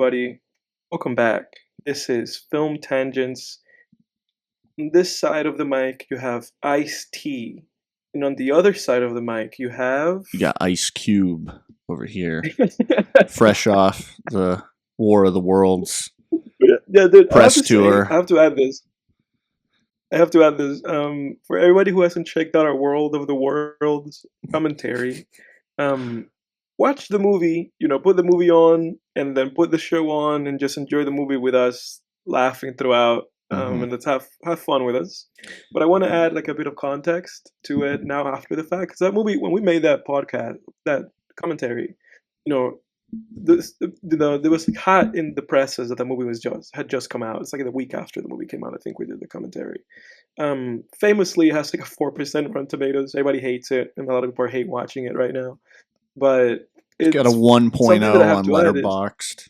everybody. Welcome back. This is Film Tangents. On this side of the mic, you have Ice T. And on the other side of the mic, you have. You got Ice Cube over here, fresh off the War of the Worlds Yeah, dude, press I have to add this. For everybody who hasn't checked out our World of the Worlds commentary, watch the movie, put the movie on and then put the show on and just enjoy the movie with us, laughing throughout, and let's have fun with us. But I want to add like a bit of context to it now after the fact, because that movie, when we made that podcast, that commentary, you know, there was like hot in the presses that the movie had just come out. It's like the week after the movie came out. I think we did the commentary. Famously, it has like a 4% Rotten Tomatoes. Everybody hates it, and a lot of people hate watching it right now. But it's got a 1.0 on Letterboxd.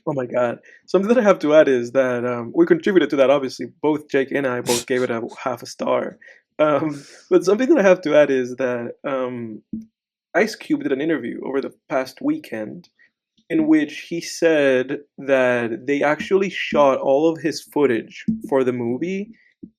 Oh my god! Something that I have to add is that we contributed to that. Obviously, both Jake and I both gave it a half a star. But something that I have to add is that Ice Cube did an interview over the past weekend in which he said that they actually shot all of his footage for the movie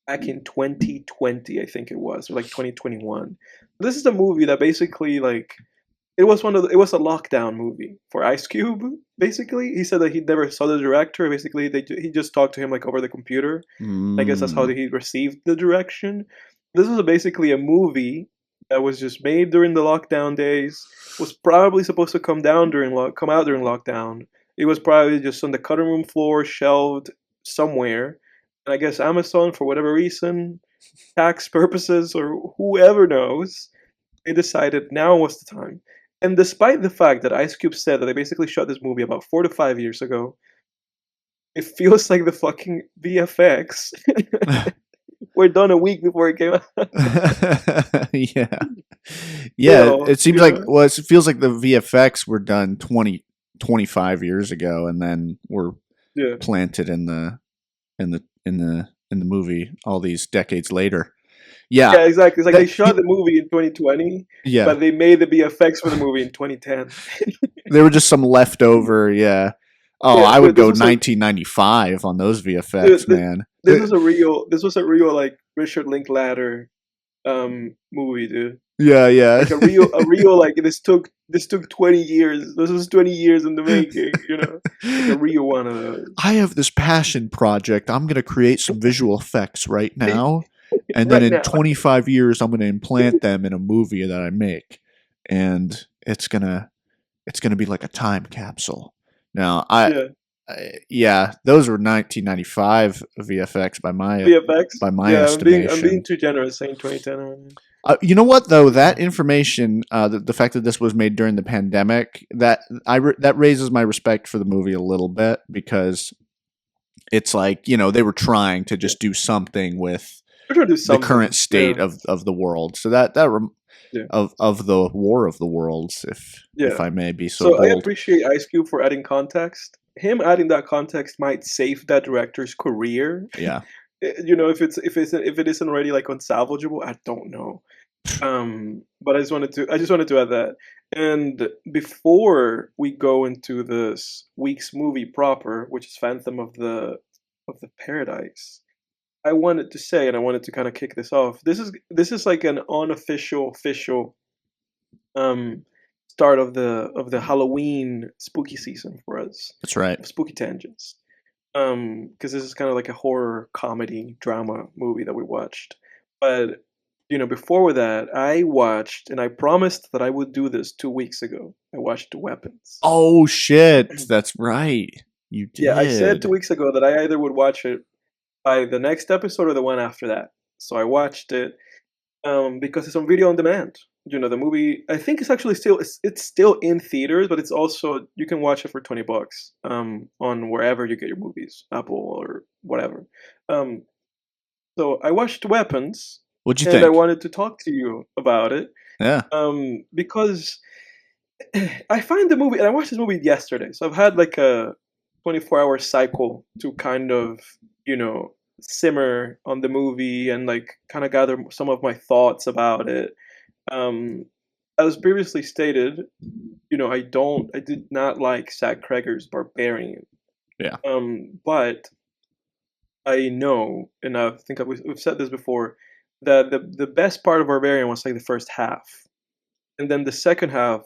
back in 2020, I think it was, or like 2021. This is a movie that basically it was a lockdown movie for Ice Cube. Basically, he said that he never saw the director. Basically, he just talked to him like over the computer. I guess that's how he received the direction. This was basically a movie that was just made during the lockdown days. Was probably supposed to come out during lockdown. It was probably just on the cutting room floor, shelved somewhere. And I guess Amazon, for whatever reason, tax purposes or whoever knows, they decided now was the time. And despite the fact that Ice Cube said that they basically shot this movie about 4 to 5 years ago, it feels like the fucking VFX were done a week before it came out. Yeah. It seems like it feels like the VFX were done 25 years ago, and then were planted in the movie all these decades later. Yeah, exactly. It's like they shot the movie in 2020, but they made the VFX for the movie in 2010. There were just some leftover, I would go 1995 on those VFX, man. This was a real like Richard Linklater movie, dude. Yeah. Like a real like this took 20 years. This was 20 years in the making, Like a real one of those. I have this passion project. I'm gonna create some visual effects right now. And then in 25 years, I'm going to implant them in a movie that I make, and it's gonna be like a time capsule. Now, those were 1995 VFX by my estimation. I'm being too generous saying 2010. You know what though? That information, the fact that this was made during the pandemic, that raises my respect for the movie a little bit, because it's like, they were trying to just do something with the current state of the world. So of the War of the Worlds, if I may be so bold. I appreciate Ice Cube for adding context. Him adding that context might save that director's career. Yeah. If it isn't already like unsalvageable, I don't know. But I just wanted to add that. And before we go into this week's movie proper, which is Phantom of the Paradise, I wanted to say, and I wanted to kind of kick this off. This is like an official start of the Halloween spooky season for us. That's right. Spooky Tangents. Because this is kind of like a horror comedy drama movie that we watched. But before that, I watched, and I promised that I would do this 2 weeks ago. I watched Weapons. Oh shit, that's right. You did. Yeah, I said 2 weeks ago that I either would watch it by the next episode or the one after that. So I watched it because it's on video on demand. The movie, I think it's actually still in theaters, but it's also, you can watch it for $20 on wherever you get your movies, Apple or whatever. So I watched Weapons. What'd you think? And I wanted to talk to you about it. Yeah. Because I find the movie, and I watched this movie yesterday, so I've had like a 24-hour cycle to kind of, simmer on the movie and like kind of gather some of my thoughts about it. As previously stated, I did not like Zach Cregger's Barbarian Yeah. But I know, and I think we've said this before, that the best part of Barbarian was like the first half, and then the second half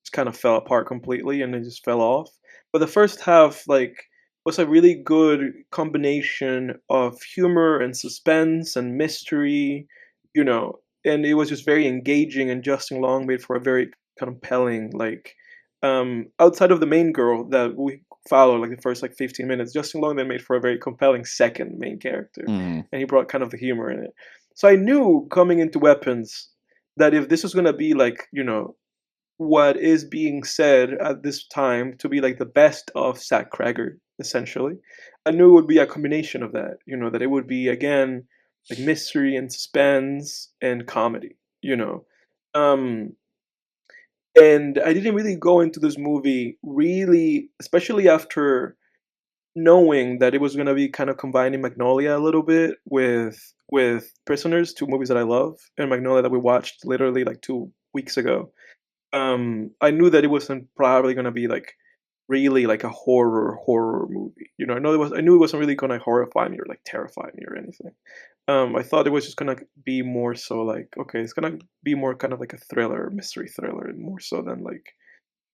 just kind of fell apart completely, and it just fell off. But the first half, like, was a really good combination of humor and suspense and mystery, you know, and it was just very engaging. And Justin Long made for a very compelling, like, outside of the main girl that we follow like the first like 15 minutes, Justin Long then made for a very compelling second main character, Mm. and he brought kind of the humor in it. So I knew coming into Weapons that if this was gonna be like, what is being said at this time to be like the best of Zach Cregger, essentially, I knew it would be a combination of that, that it would be again like mystery and suspense and comedy, Um and I didn't really go into this movie really, especially after knowing that it was gonna be kind of combining Magnolia a little bit with Prisoners, two movies that I love, and Magnolia that we watched literally like 2 weeks ago. I knew that it wasn't probably gonna be like really like a horror movie. I knew it wasn't really gonna horrify me or like terrify me or anything. I thought it was just gonna be more so like, okay, it's gonna be more kind of like a thriller, mystery thriller, and more so than like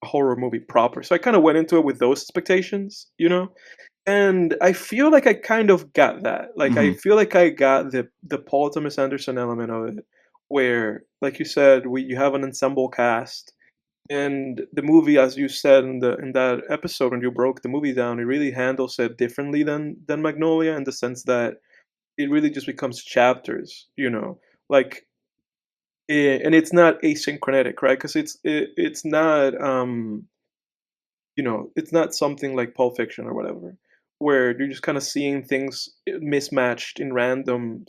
a horror movie proper. So I kind of went into it with those expectations. And I feel like I kind of got that. Like I Hmm. feel like I got the Paul Thomas Anderson element of it, where, like you said, you have an ensemble cast, and the movie, as you said in that episode when you broke the movie down, it really handles it differently than Magnolia, in the sense that it really just becomes chapters. Like, and it's not asynchronic, right? Because it's not it's not something like Pulp Fiction or whatever, where you're just kind of seeing things mismatched in random,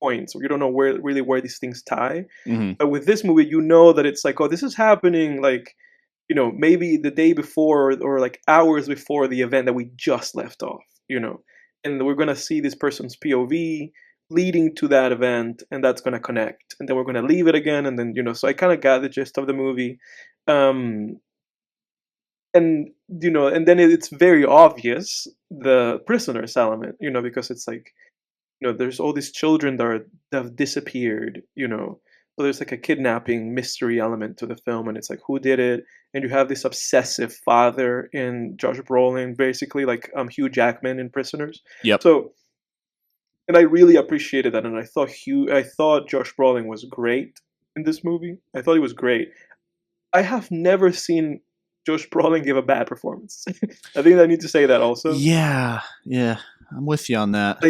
points, where you don't know where these things tie. Hmm. But with this movie, you know that it's like, oh, this is happening like, maybe the day before or like hours before the event that we just left off. And we're gonna see this person's POV leading to that event, and that's gonna connect, and then we're gonna leave it again, and then so I kind of got the gist of the movie. Um, and and then it's very obvious the prisoners element, because it's like, there's all these children that have disappeared. So there's like a kidnapping mystery element to the film, and it's like, who did it? And you have this obsessive father in Josh Brolin, basically like Hugh Jackman in Prisoners. Yep. So, and I really appreciated that, and I thought Josh Brolin was great in this movie. I thought he was great. I have never seen Josh Brolin give a bad performance. I think I need to say that also. Yeah. Yeah. I'm with you on that.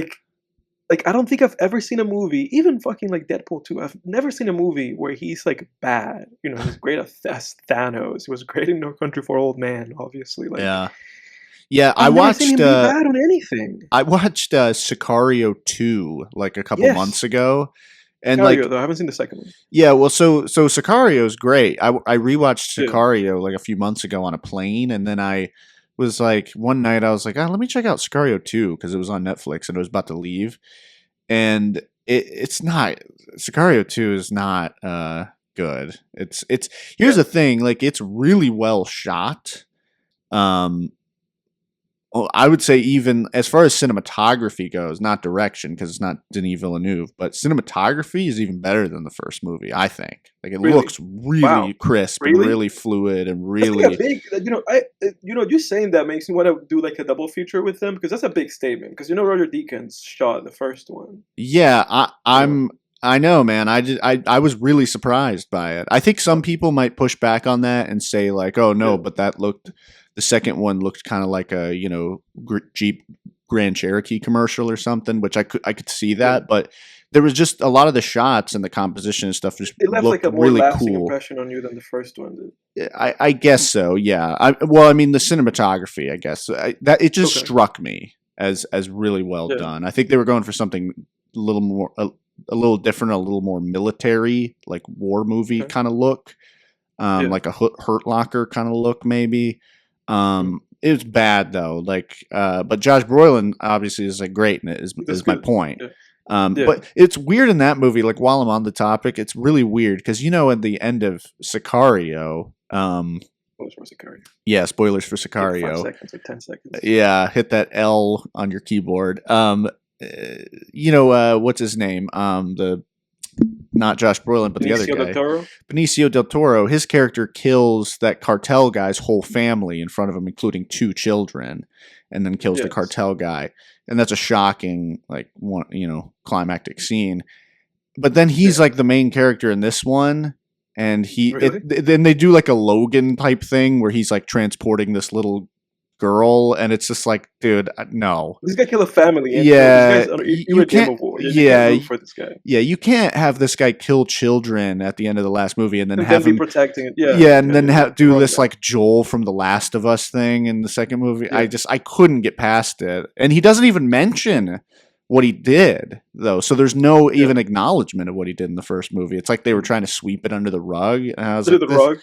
Like, I don't think I've ever seen a movie, even fucking like Deadpool 2. I've never seen a movie where he's like bad. He's great as Thanos. He was great in No Country for Old Men, obviously. Like, Yeah. Yeah. I've never seen him be bad on anything. I watched Sicario 2 like a couple months Yes, ago. And Sicario like, though. I haven't seen the second one. yeah, well, so Sicario is great. I rewatched Yeah, Sicario like a few months ago on a plane, and then I was like, one night I was like, let me check out Sicario 2 because it was on Netflix and I was about to leave, and it's not Sicario 2 is not good. It's here's yeah. the thing, like it's really well shot. Um, I would say even as far as cinematography goes, not direction because it's not Denis Villeneuve, but cinematography is even better than the first movie. I think like it Really? looks really Wow. crisp and Really? really fluid and That's like a really big. You saying that makes me want to do like a double feature with them, because that's a big statement. Because Roger Deakins shot the first one. yeah. You know. I know, man. I was really surprised by it. I think some people might push back on that and say like, oh no, Yeah. but the second one looked kind of like a Jeep Grand Cherokee commercial or something, which I could see Yeah. that, but there was just a lot of the shots and the composition and stuff just It left like looked a more really lasting cool. impression on you than the first one did. I guess so, yeah. Well, I mean, the cinematography, I guess that it just Okay. struck me as really well Yeah. done. I think they were going for something a little more a little different, a little more military, like war movie Okay. kind of look, Yeah. like a Hurt Locker kind of look, maybe. Mm. It was bad though, like, but Josh Brolin obviously is like great in it. That's Is my good. point. Yeah. Yeah. But it's weird in that movie. Like while I'm on the topic, it's really weird because at the end of Sicario, spoilers for Sicario. Yeah, spoilers for Like 5 Sicario. seconds or 10 seconds. Yeah, hit that L on your keyboard. What's his name? The not Josh Brolin, but the other Benicio del guy, Toro? Benicio del Toro. His character kills that cartel guy's whole family in front of him, including 2 children, and then kills the Yes. cartel guy. And that's a shocking, climactic scene. But then he's like the main character in this one, and Really? then they do like a Logan type thing where he's like transporting this little girl, and it's just like, dude, no. This guy killed a family. Yeah, this guy's you can't. irredeemable. You can't root for this guy. Yeah, you can't have this guy kill children at the end of the last movie and then And have then him be protecting it. Yeah. yeah, and then do wrong this guy. like Joel from The Last of Us thing in the second movie. Yeah. I couldn't get past it, and he doesn't even mention what he did though. So there's no even acknowledgement of what he did in the first movie. It's like they were trying to sweep it under the rug. And I was Under like, the rug.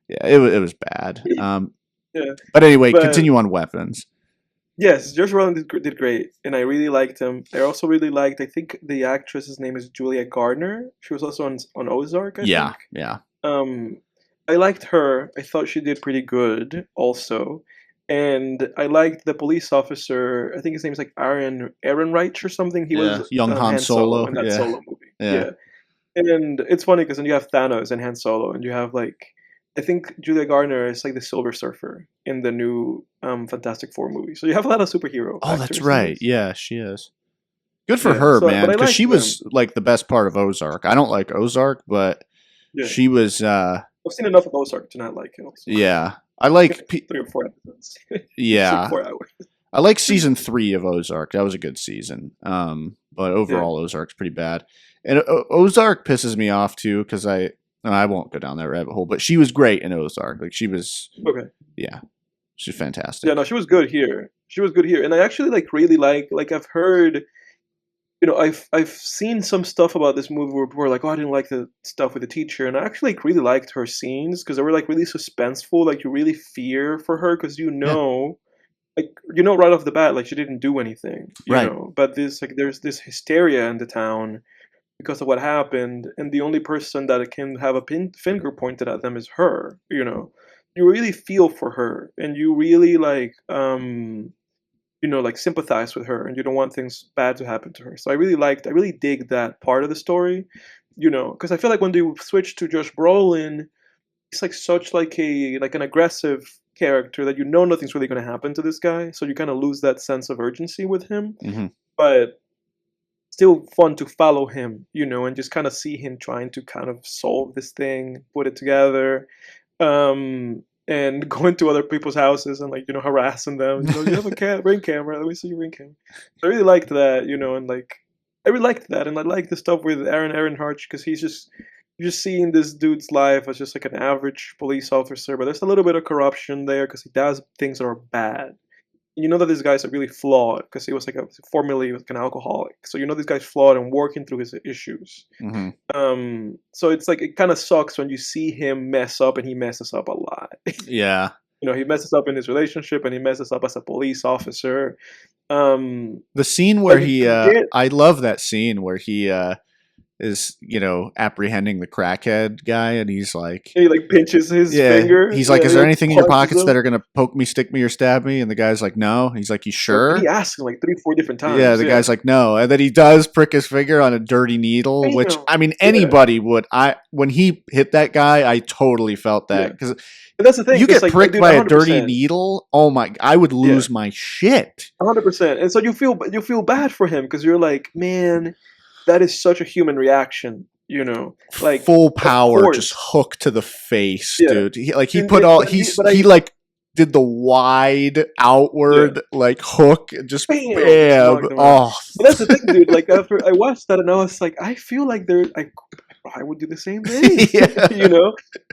yeah, it was bad. Yeah. But anyway, continue on weapons. Yes, Josh Brolin did great, and I really liked him. I also really liked, I think the actress's name is Julia Gardner. She was also on Ozark, I think. Yeah. I liked her. I thought she did pretty good also. And I liked the police officer. I think his name is like Aaron Reich or something. He was young Han Solo in that Solo movie. Yeah. And it's funny because then you have Thanos and Han Solo, and you have like, I think Julia Gardner is like the Silver Surfer in the new Fantastic Four movie. So you have a lot of superhero. Oh, that's right. Yeah, she is. Good for Yeah, her, so- man. but I Because like she was like the best part of Ozark. I don't like Ozark, but Yeah. she was. I've seen enough of Ozark to not like it. Also. Yeah, I like. 3 or 4 episodes. Yeah, 4 hours. I like season 3 of Ozark. That was a good season. But overall, Ozark's pretty bad. And Ozark pisses me off too because I won't go down that rabbit hole. But she was great in Ozark. Like she was. Okay. Yeah, she's fantastic. Yeah, no, she was good here. And I actually really like I've heard, I've seen some stuff about this movie where people are like, oh, I didn't like the stuff with the teacher, and I actually really liked her scenes because they were like really suspenseful. Like you really fear for her because right off the bat, like she didn't do anything, Right. But there's this hysteria in the town because of what happened, and the only person that can have a finger pointed at them is her. You really feel for her, and you really sympathize with her, and you don't want things bad to happen to her. So I really dig that part of the story, because I feel like when they switch to Josh Brolin, he's like such like an aggressive character that nothing's really going to happen to this guy, so you kind of lose that sense of urgency with him. Mm-hmm. But still fun to follow him, and just kind of see him trying to kind of solve this thing, put it together. And going to other people's houses and harassing them. You have a ring camera. Let me see your ring camera. I really liked that, and I really liked that, and I like the stuff with Aaron Harch because you're just seeing this dude's life as just like an average police officer, but there's a little bit of corruption there because he does things that are bad. And that this guy's really flawed because he was formerly an alcoholic. So this guy's flawed and working through his issues. Mm-hmm. So it's like it kind of sucks when you see him mess up, and he messes up a lot. Yeah. He messes up in his relationship, and he messes up as a police officer. The scene where But I love that scene where he is apprehending the crackhead guy, and he's like, he pinches his finger. He's like, is there anything in your punches pockets him. that are gonna poke me, stick me, or stab me? And the guy's like, no. He's like, you sure? He asks him 3 or 4 different times. Yeah, the guy's like, no, and then he does prick his finger on a dirty needle, Damn. which I mean, anybody would. When he hit that guy, I totally felt that because that's the thing. you get pricked by a 100%. dirty needle. Oh my! I would lose my shit. 100%. And so you feel bad for him because you're like, man, that is such a human reaction. Like full power, just hook to the face, dude. He did the wide outward hook, just bam. Oh, but that's the thing, dude. Like after I watched that, and I was like, I feel like I would do the same thing.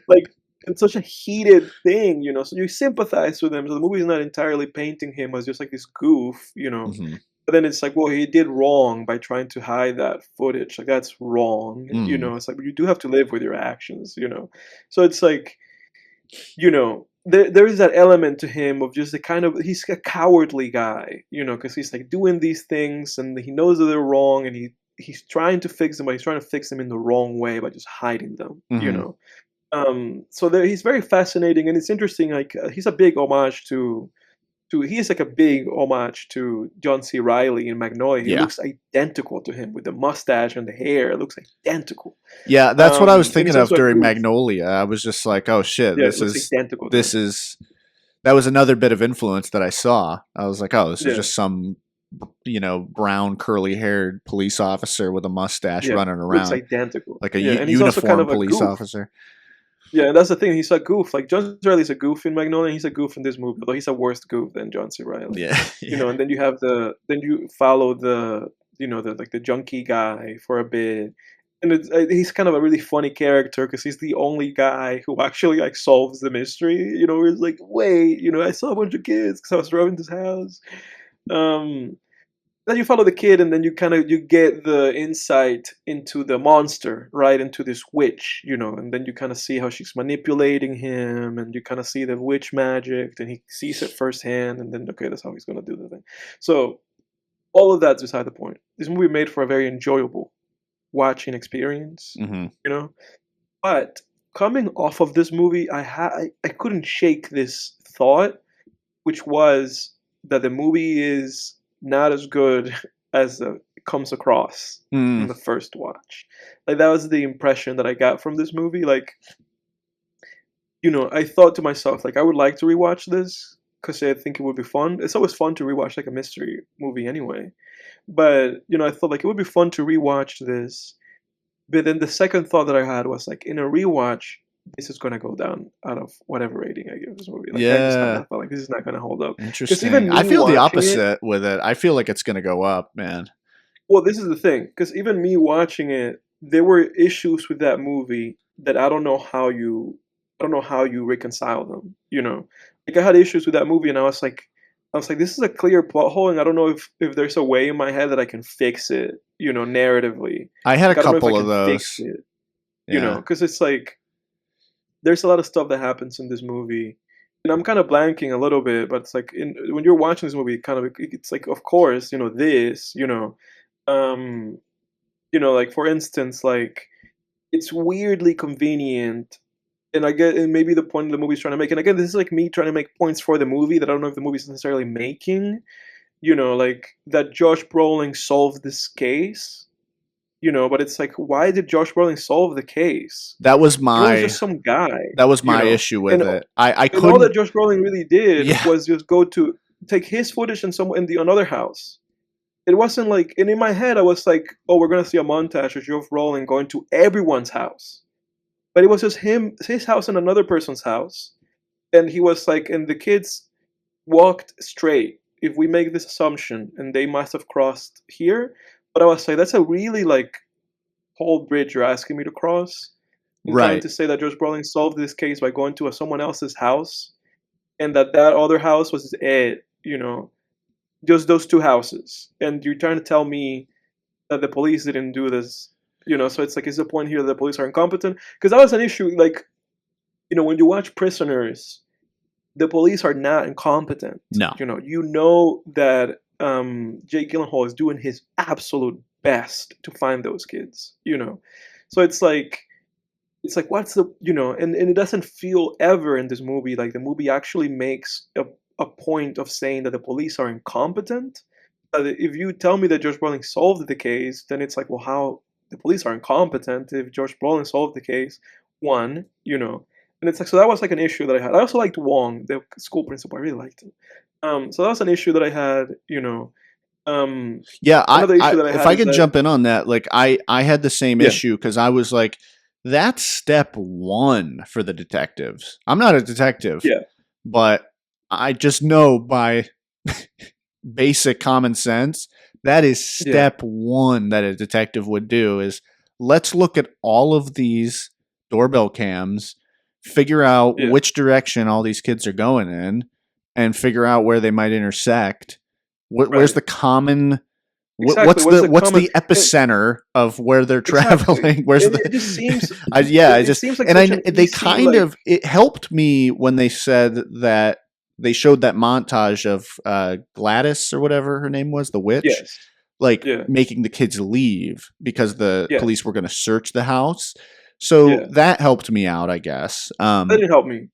Like it's such a heated thing, So you sympathize with him. So the movie is not entirely painting him as just like this goof, Mm-hmm. But then it's like, well, he did wrong by trying to hide that footage. Like that's wrong, It's like, but you do have to live with your actions, So it's like, there is that element to him of just he's a cowardly guy, because he's like doing these things and he knows that they're wrong, and he's trying to fix them, but he's trying to fix them in the wrong way by just hiding them, Mm-hmm. So there, he's very fascinating, and it's interesting. Like he's a big homage to he is like a big homage to John C. Riley in Magnolia. He Yeah. looks identical to him with the mustache and the hair. It looks identical. Yeah, that's what I was And thinking he's of also a during goof. Magnolia. I was just like, "Oh shit, Yeah, it looks identical to this him. is that was another bit of influence that I saw." I was like, "Oh, this is Yeah, just some brown curly-haired police officer with a mustache yeah, running looks around identical. like a Yeah, and he's also kind uniform of a police goof. officer." Yeah, and that's the thing. He's a goof. Like John C. Riley's a goof in Magnolia. He's a goof in this movie, although he's a worse goof than John C. Riley. Yeah. Yeah. And then you have then you follow the like the junkie guy for a bit, and he's kind of a really funny character because he's the only guy who actually like solves the mystery. Where it's like, wait, I saw a bunch of kids because I was robbing this house. Um, then you follow the kid, and then you get the insight into the monster, right, into this witch, and then you kind of see how she's manipulating him, and you kind of see the witch magic, and he sees it firsthand, and then okay, that's how he's gonna do the thing. So all of that's beside the point. This movie made for a very enjoyable watching experience, Hmm. you know. But coming off of this movie, I couldn't shake this thought, which was that the movie is not as good as it comes across Mm. in the first watch. Like that was the impression that I got from this movie. Like, I thought to myself, like, I would like to rewatch this because I think it would be fun. It's always fun to rewatch like a mystery movie anyway. But I thought like it would be fun to rewatch this. But then the second thought that I had was like, in a rewatch, this is gonna go down out of whatever rating I give this movie. Like I just had Yeah. that thought, like this is not gonna hold up. Because Interesting. even I me feel the watching it, opposite with it. I feel like it's going to go up, man. well, this is the thing. Because even me watching it, there were issues with that movie that I don't know how you reconcile them. Like I had issues with that movie, and I was like, this is a clear plot hole, and I don't know if there's a way in my head that I can fix it. Narratively, I had a like I don't know if I couple of can fix those. it. Yeah. Because it's like there's a lot of stuff that happens in this movie, and I'm kind of blanking a little bit, but it's like when you're watching this movie, it's like, of course, this, um, like for instance, like it's weirdly convenient, and I get, and maybe the point the movie's trying to make, and again, this is like me trying to make points for the movie that I don't know if the movie's necessarily making, like that Josh Brolin solved this case, but it's like, why did Josh Brolin solve the case? That was He was my just some guy, that was my issue with and it. I and all that couldn't. Josh Brolin really did Yeah. was just go to take his footage and some in the another house. It wasn't like, and in my head I was like, oh, we're gonna see a montage of Josh Brolin going to everyone's house, but it was just his house and another person's house, and he was like, and the kids walked straight. If we make this assumption, and they must have crossed here, but I was like, that's a really like whole bridge you're asking me to cross. And trying Right. to say that Josh Brolin solved this case by going to someone else's house, and that other house was it, just those two houses. And you're trying to tell me that the police didn't do this, so it's like, is the point here that the police are incompetent? Because that was an issue, like, when you watch Prisoners, the police are not incompetent. No. That Jake Gyllenhaal is doing his absolute best to find those kids, so it's like what's the and it doesn't feel ever in this movie like the movie actually makes a point of saying that the police are incompetent. If you tell me that Josh Brolin solved the case, then it's like, well, how the police are incompetent if Josh Brolin solved the case? One, and it's like, so that was like an issue that I had. I also liked Wong, the school principal. I really liked him. So that was an issue that I had. Yeah, Another issue that I if had I is could that, jump in on that, like I had the same yeah, issue because I was like, that's step one for the detectives. I'm not a detective, yeah, but I just know by basic common sense that is yeah, step one that a detective would do is let's look at all of these doorbell cams, figure out yeah, which direction all these kids are going in, and figure out where they might intersect. Where's right, the common exactly. What is the what's common? the epicenter of where they're Exactly. traveling? Where's And the it just seems yeah, I it just seems like and such an they easy, kind like, of it helped me when they said that they showed that montage of Gladys or whatever her name was, the witch, yes. like Yeah. making the kids leave because the Yeah. police were going to search the house. So Yeah, that helped me out, I guess. that didn't help me.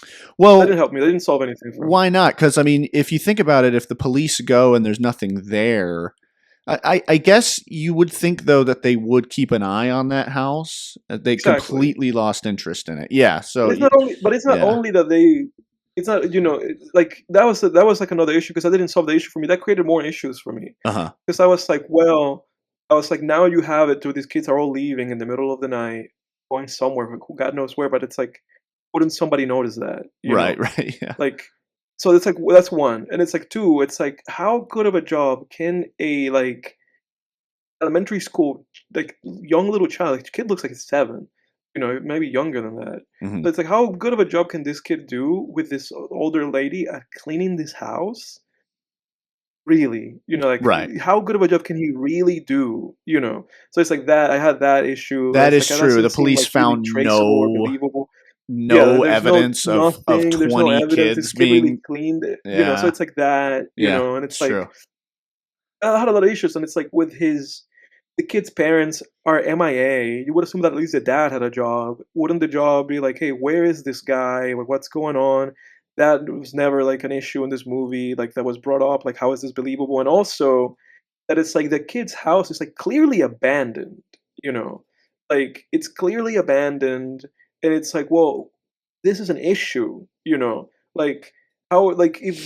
That Well, didn't help me. They didn't solve anything for me. why not? Because I mean, if you think about it, if the police go and there's nothing there, I guess you would think though that they would keep an eye on that house. They Exactly. completely lost interest in it. Yeah. But So it's not only. But it's not yeah. only that they. It's not. Like that was like another issue because I didn't solve the issue for me. That created more issues for me Uh huh. because I was like, well, I was like, now you have it. To these kids are all leaving in the middle of the night, going somewhere, who God knows where. But it's like, wouldn't somebody notice that? Right. Right. Yeah. Like, so it's like that's one, and it's like two. It's like, how good of a job can a like elementary school, like young little child, like, kid looks like he's 7, maybe younger than that. Hmm. So it's like, how good of a job can this kid do with this older lady at cleaning this house? Really, like Right. how good of a job can he really do? So it's like that. I had that issue. That It's is like that true. The doesn't seem police like really found traceable or believable. Yeah, no there's no evidence of nothing. There's no 20 evidence. This kids kid really being. cleaned it. So Yeah. it's like that. Yeah. And it's It's true. like I had a lot of issues, and it's like with the kid's parents are MIA. You would assume that at least the dad had a job. Wouldn't the job be like, hey, where is this guy? Like, what's going on? That was never like an issue in this movie. Like that was brought up. Like, how is this believable? And also that it's like the kid's house is like clearly abandoned. You know, like it's clearly abandoned, and it's like, well, this is an issue. Like how like if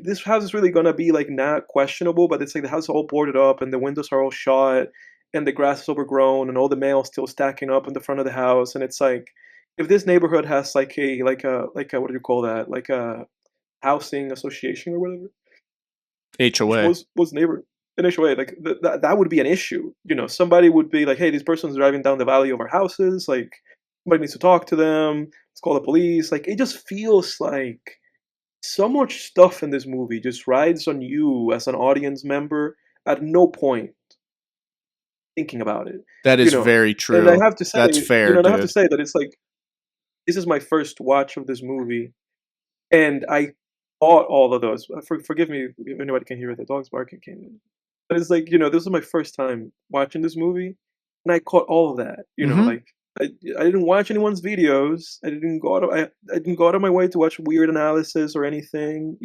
this house is really gonna be like not questionable, but it's like the house is all boarded up and the windows are all shut and the grass is overgrown and all the mail still stacking up in the front of the house, and it's like if this neighborhood has like a what do you call that, like a housing association or whatever, which HOA. was neighbor an HOA, like that would be an issue. Somebody would be like, hey, these person's driving down the valley of our houses, like somebody needs to talk to them, let's call the police. Like it just feels like so much stuff in this movie just rides on you as an audience member at no point thinking about it, That you is know. very And I true. have to say, That's fair, and I have to dude. say that it's like this is my first watch of this movie, and I caught all of those. Forgive me if anybody can hear the dogs barking. Can But it's like this is my first time watching this movie, and I caught all of that. Hmm. Like I didn't watch anyone's videos. I didn't go out of my way to watch weird analysis or anything.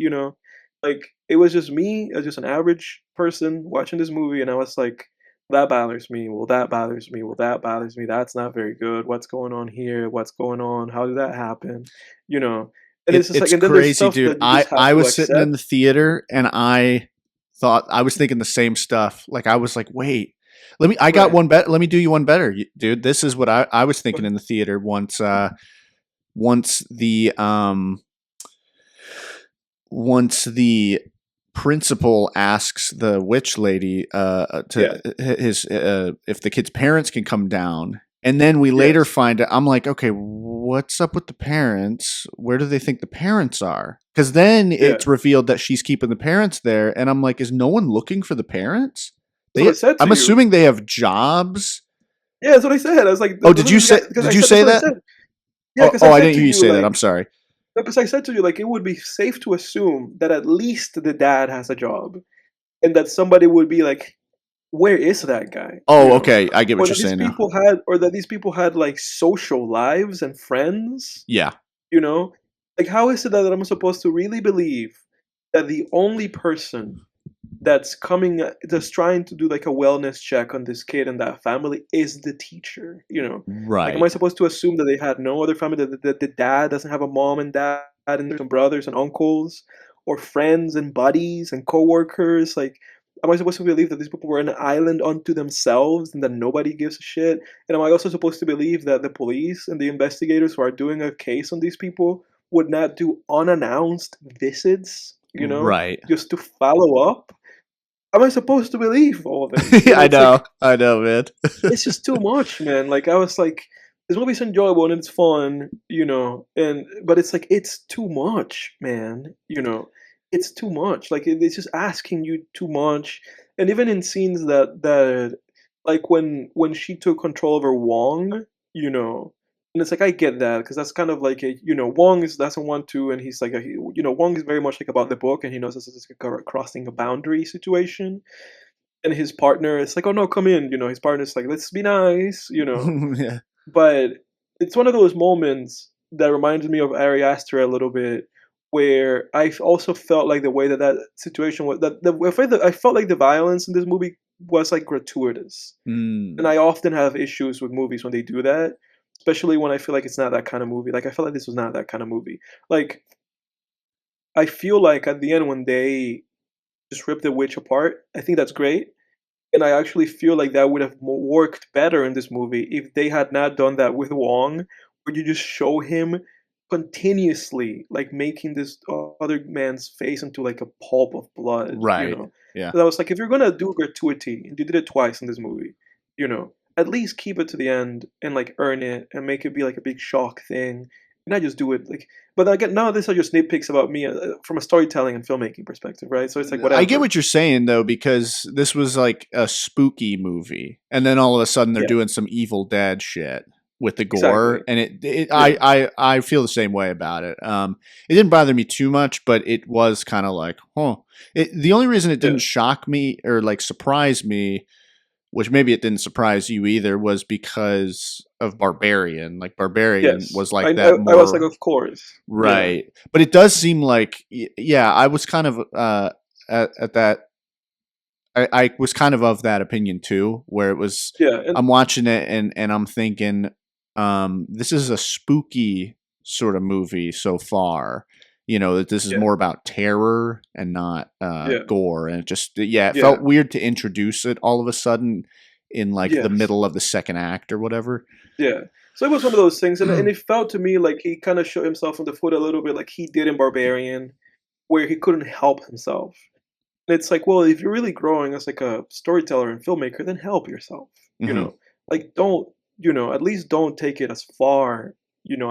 Like it was just me, as just an average person watching this movie, and I was like, that bothers me. Well, that bothers me. Well, that bothers me. That's not very good. What's going on here? What's going on? How did that happen? You know, and it's just like, It's and then there's crazy, stuff dude. that you just have I to was sitting in accept. the theater and I was thinking the same stuff. Like I was like, wait, I got Right. one bet. Let me do you one better, dude. This is what I was thinking in the theater once the once the principal asks the witch lady Yeah. to his if the kid's parents can come down, and then we later Yes. find out. I'm like, okay, what's up with the parents? Where do they think the parents are? Because then Yeah. it's revealed that she's keeping the parents there, and I'm like, is no one looking for the parents? That's what I said to I'm you. assuming they have jobs. Yeah, that's what I said. I was like, Oh, those are these guys, because I did you said that's say what I that? said. Yeah, Oh, because I I said didn't to hear you you say that. I'm like, sorry. because I said to you like, it would be safe to assume that at least the dad has a job, and that somebody would be like, where is that guy? Oh, okay, I get what you're saying now. Or that these people had like social lives and friends. Yeah. You know, like how is it that I'm supposed to really believe that the only person that's trying to do like a wellness check on this kid and that family is the teacher? Like am I Right. supposed to assume that they had no other family, that the dad doesn't have a mom and dad and some brothers and uncles or friends and buddies and coworkers? Like am I supposed to believe that these people were an island unto themselves and that nobody gives a shit? And am I also supposed to believe that the police and the investigators who are doing a case on these people would not do unannounced visits, Right. just to follow up? Am I supposed to believe all of it? I It's like I know, man. it's just too much, man. Like I was like, this movie's enjoyable and it's fun, and but it's like it's too much, man. It's too much. Like it's just asking you too much, and even in scenes that like when she took control over Wong, you know. And it's like I get that because that's kind of like Wong doesn't want to, and he's like Wong is very much like about the book, and he knows this is like a crossing a boundary situation, and his partner is like, "Oh no, come in." His partner's like, "Let's be nice." Yeah. but it's one of those moments that reminds me of Ari Aster a little bit, where also felt like the way that that situation was that I felt like the violence in this movie was like gratuitous, and Mm, I often have issues with movies when they do that, especially when I feel like it's not that kind of movie. Like I feel like this was not that kind of movie. Like I feel like at the end when they just rip the witch apart, I think that's great. And I actually feel like that would have worked better in this movie if they had not done that with Wong, where you just show him continuously like making this other man's face into like a pulp of blood, you right. know. Yeah. And I was like, if you're gonna do gratuity, and you did it twice in this movie, you know, at least keep it to the end and like earn it and make it be like a big shock thing, and not just do it like. But again, none of these are just nitpicks about me from a storytelling and filmmaking perspective, right? So it's like I get whatever. what you're saying though, because this was like a spooky movie, and then all of a sudden they're Yeah, doing some Evil Dead shit with the gore, exactly. and Yeah, I feel the same way about it. It didn't bother me too much, but it was kind of like, huh. The only reason it yeah, didn't shock me or like surprise me, which maybe it didn't surprise you either, was because of Barbarian. Like Barbarian yes. was like that I was like, more. of course. Yeah, Right. But it does seem like, yeah, I was kind of at that. I was kind of that opinion too, where it was, yeah, and I'm watching it and I'm thinking, this is a spooky sort of movie so far. You know, that this is yeah, more about terror and not yeah, gore. And it just, yeah, it yeah, felt weird to introduce it all of a sudden in like the yes, middle of the second act or whatever. yeah. So it was one of those things, and it felt to me like he kind of shot himself in the foot a little bit, like he did in Barbarian, where he couldn't help himself. And it's like, well, if you're really growing as like a storyteller and filmmaker, then help yourself. You Hmm. know, like don't at least don't take it as far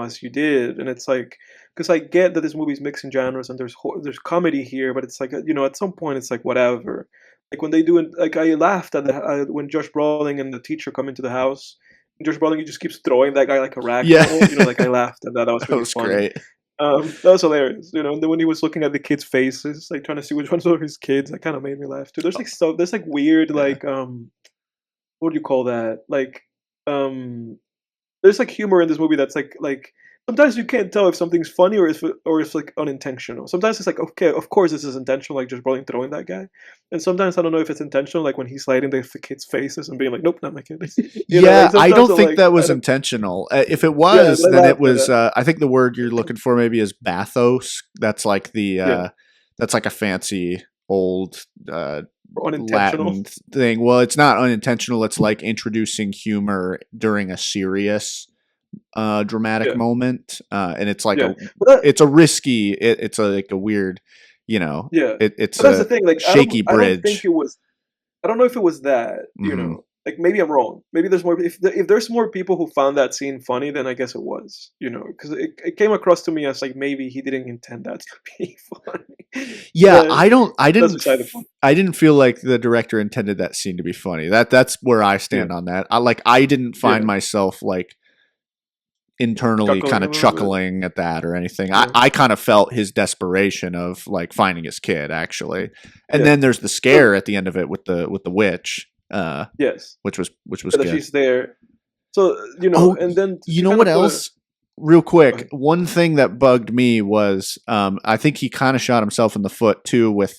as you did. And it's like, because I get that this movie's mixing genres and there's comedy here, but it's like at some point it's like whatever. Like when they do it, like I laughed at when Josh Brolin and the teacher come into the house. And Josh Brolin he just keeps throwing that guy like a rag Yeah. doll. Like I laughed at that. That was That really was funny. great. That was hilarious, and then when he was looking at the kids' faces, like trying to see which ones were his kids, that kind of made me laugh too. There's like weird, Yeah. like what do you call that? Like there's like humor in this movie that's like sometimes you can't tell if something's funny or if like unintentional. Sometimes it's like okay, of course this is intentional, like just Brolin throwing that guy, and sometimes I don't know if it's intentional, like when he's sliding the kids' faces and being like, nope, not my kid. Like Yeah, I sometimes don't I'm think like, that I was don't, intentional. If it yeah, was, I then it laughed at was. that. I think the word you're looking for maybe is bathos. That's like the. Yeah, That's like a fancy old or unintentional. Latin thing. Well, it's not unintentional. It's like introducing humor during a serious, dramatic Yeah, moment, and it's like yeah, a. but that, It's a risky. It's a like a weird. You know, yeah, it's but that's the a thing. Like, shaky I don't think bridge. it was. I don't know if it was that. Hmm. Like maybe I'm wrong. Maybe there's more. If there's more people who found that scene funny, then I guess it was. Because it came across to me as like maybe he didn't intend that to be funny. Yeah, But that's beside the point. I didn't feel like the director intended that scene to be funny. That's where I Yeah, stand on that. I didn't find yeah, myself like internally kind chuckling a of little bit. chuckling at that or anything. Yeah, I kind of felt his desperation of like finding his kid actually. And yeah. then there's the So scare at the end of it with the witch, yes, which was that good. she's there. So Oh, and then you to know kind what of put a. else? Real Go quick, ahead. one thing that bugged me was I think he kind of shot himself in the foot too with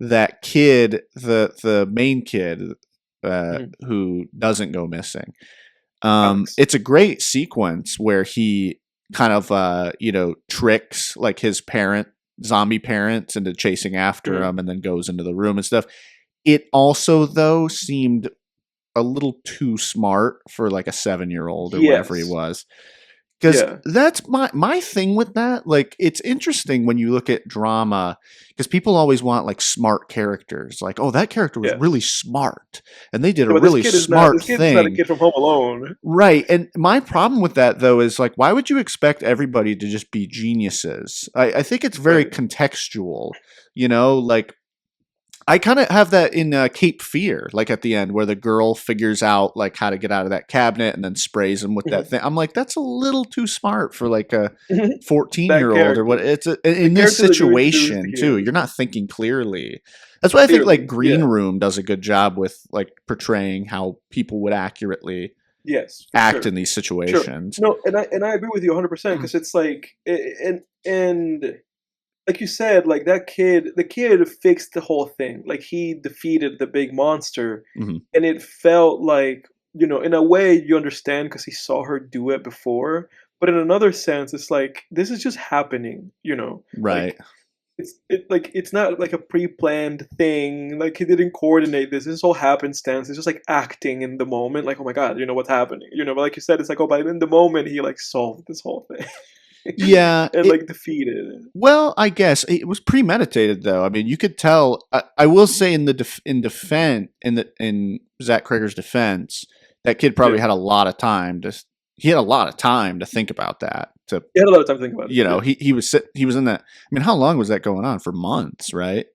that kid, the main kid, Mhm. who doesn't go missing. Alex. It's a great sequence where he kind of tricks like his zombie parents into chasing after Mhm. him, and then goes into the room and stuff. It also though seemed a little too smart for like a 7-year old or whatever he Yes. was. Because Yeah. that's my thing with that. Like, it's interesting when you look at drama, because people always want like smart characters. Like, oh, that character was really Yes. smart, and they did a Yeah, but really smart this kid is not a thing. kid from Home Alone. Right. And my problem with that though is like, why would you expect everybody to just be geniuses? I think it's very Right. contextual, like I kind of have that in Cape Fear, like at the end where the girl figures out like how to get out of that cabinet and then sprays him with that Mhm. thing. I'm like, that's a little too smart for like a 14 That year old or what. character. It's The in this character that you introduced situation too. here. You're not thinking clearly. That's why I think like Clearly. Green Yeah. Room does a good job with like portraying how people would accurately, Yes, for act sure. in these Sure. situations. No, and I agree with you 100% because it's like and like you said, like that kid, the kid fixed the whole thing. Like he defeated the big monster, Hmm. and it felt like, in a way you understand because he saw her do it before, but in another sense, it's like this is just happening. Right. Like it's not like a pre-planned thing. Like he didn't coordinate this. This is all happenstance. It's just like acting in the moment. Like, oh my god, what's happening. But like you said, it's like, oh, but in the moment he like solved this whole thing Yeah. and like defeated it. Well, I guess it was premeditated, though. I mean, you could tell. I will say, in Zach Krager's defense, that kid Yeah, probably had a lot of time to. He had a lot of time to think about that. To he had a lot of time to think about it. Yeah, he was in that. I mean, how long was that going on? For months, right?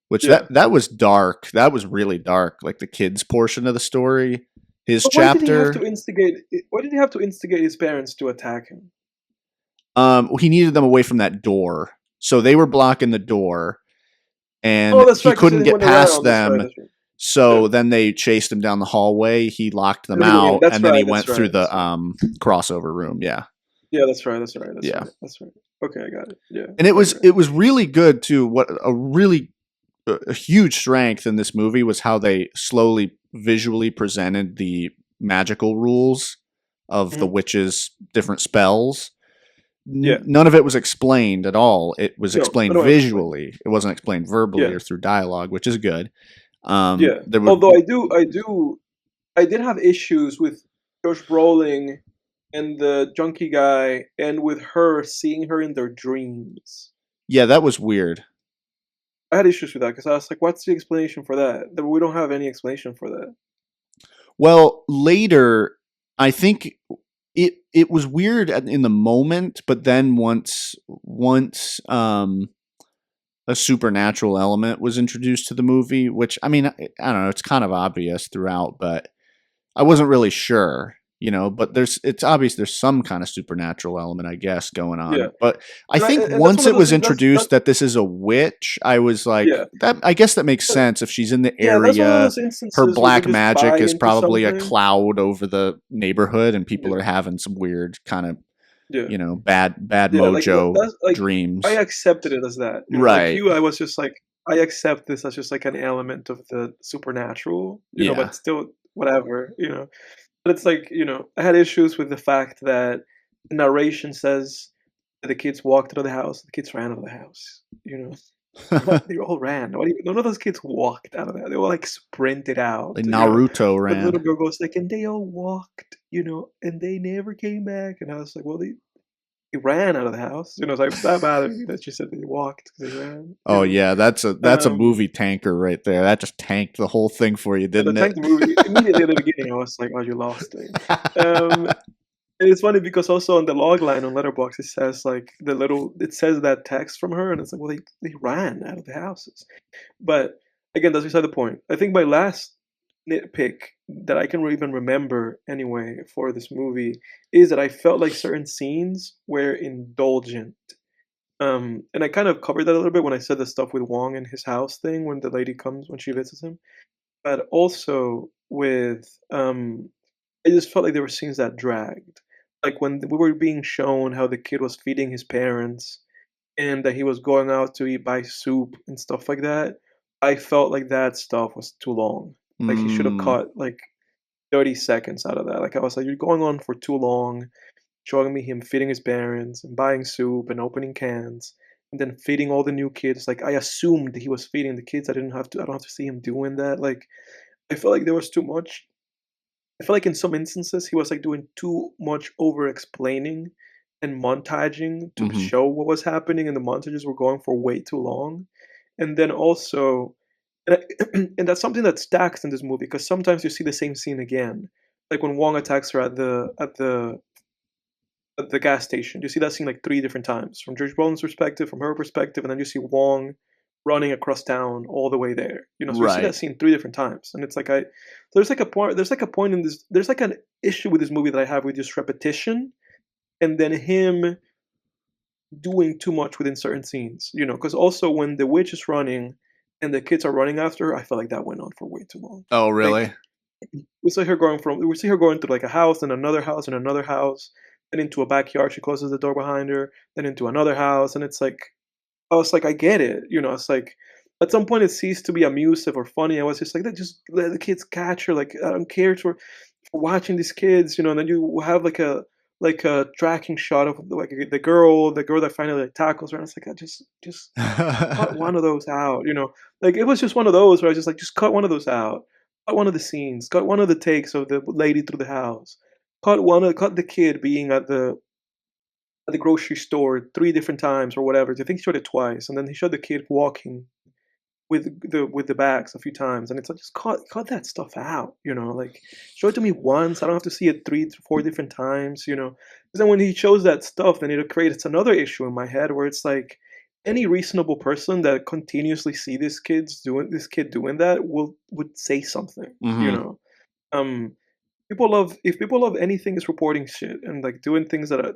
Which yeah. that was dark. That was really dark. Like the kids portion of the story, his But why did he have to chapter. instigate? Why did he have to instigate his parents to attack him? He needed them away from that door, so they were blocking the door, Oh, and that's he right, because couldn't he get went past around. That's right. them. That's right. Yeah. So then they chased him down the hallway. He locked In them the beginning. out, That's and then he right. went That's through right. the That's right. crossover room. Yeah, Yeah, that's right. That's right. That's yeah, right. That's right. Okay, I got it. Yeah. and it Right. was Right. it was really good too. What a really a huge strength in this movie was how they slowly visually presented the magical rules of the Mhm. witch's different spells. Yeah. None of it was explained at all. It was No, I explained don't have to explain. visually. It wasn't explained verbally Yeah. or through dialogue, which is good. Yeah. There were Although I did have issues with Josh Brolin and the junkie guy, and with her seeing her in their dreams. yeah, that was weird. I had issues with that because I was like, "What's the explanation for that?" We don't have any explanation for that. Well, later, I think it was weird in the moment, but then once a supernatural element was introduced to the movie, which I mean, I don't know, it's kind of obvious throughout, but I wasn't really sure, but it's obvious there's some kind of supernatural element, I guess, going Yeah, on. But I and I think and that's one once of it those was things. That's introduced that this is a witch, I was like, yeah, that I guess that makes but sense if she's in the yeah, that's one of area. those Her instances where they black just buy magic is into probably a something. cloud over the neighborhood and people Yeah, are having some weird kind of, yeah, bad yeah. Like mojo that's like I dreams. accepted it as that. Like Right. you, I was just like, I accept this as just like an element of the supernatural. Yeah. But still, whatever. But it's like, I had issues with the fact that the narration says that the kids walked out of the house, the kids ran out of the house. What? They all ran. None of those kids walked out of there. They all like sprinted Like out. Naruto But the little ran. girl goes like, and they all walked, and they never came back. And I was like, well, they ran out of the house. So that bothered me that she said they walked because they ran. Oh yeah, that's a Um, movie tanker right there. That just tanked the whole thing for you, and the didn't it? tank the movie immediately at the beginning. I was like, oh, you lost it. Um, And it's funny because also on the log line on Letterbox it says like it says that text from her and it's like, well, they ran out of the houses. But again, that's beside the point. I think my last nitpick that I can even remember anyway for this movie is that I felt like certain scenes were indulgent. And I kind of covered that a little bit when I said the stuff with Wong and his house thing when the lady comes when she visits him. But also with I just felt like there were scenes that dragged. Like when we were being shown how the kid was feeding his parents and that he was going out to buy soup and stuff like that, I felt like that stuff was too long. Like he should have Mm, cut like 30 seconds out of that. Like I was like, you're going on for too long, showing me him feeding his parents and buying soup and opening cans and then feeding all the new kids. Like I assumed he was feeding the kids. I don't have to see him doing that. Like I felt like there was too much. I feel like in some instances he was like doing too much over explaining and montaging to hmm. show what was happening, and the montages were going for way too long. And then also, and that's something that stacks in this movie because sometimes you see the same scene again, like when Wong attacks her at the gas station. You see that scene like three different times from George Brolin's perspective, from her perspective, and then you see Wong running across town all the way there. So you see that Right. scene three different times, and it's like there's like a point in this. There's like an issue with this movie that I have with just repetition, and then him doing too much within certain scenes. Because also when the witch is running and the kids are running after her, I feel like that went on for way too long. Oh, Like really? We see her going through like a house and another house and another house, then into a backyard. She closes the door behind her, then into another house, and it's like I was like, I get it, It's like at some point it ceased to be amusing or funny. I was just like, just let the kids catch her. Like I don't care for watching these kids, And then you have like a tracking shot of like the girl that finally like, tackles her. And it's like, I just cut one of those out, Like it was just one of those where I was just cut one of those out, cut one of the scenes, cut one of the takes of the lady through the house, cut the kid being at the grocery store 3 different times or whatever. I think he showed it twice, and then he showed the kid walking with the bags a few times, and it's like, just cut that stuff out, Like, show it to me once. I don't have to see it 3 to 4 different times, Because then when he shows that stuff, then it creates another issue in my head where it's like any reasonable person that continuously see this kid doing that would say something, Hmm. Um, people love anything is reporting shit and like doing things that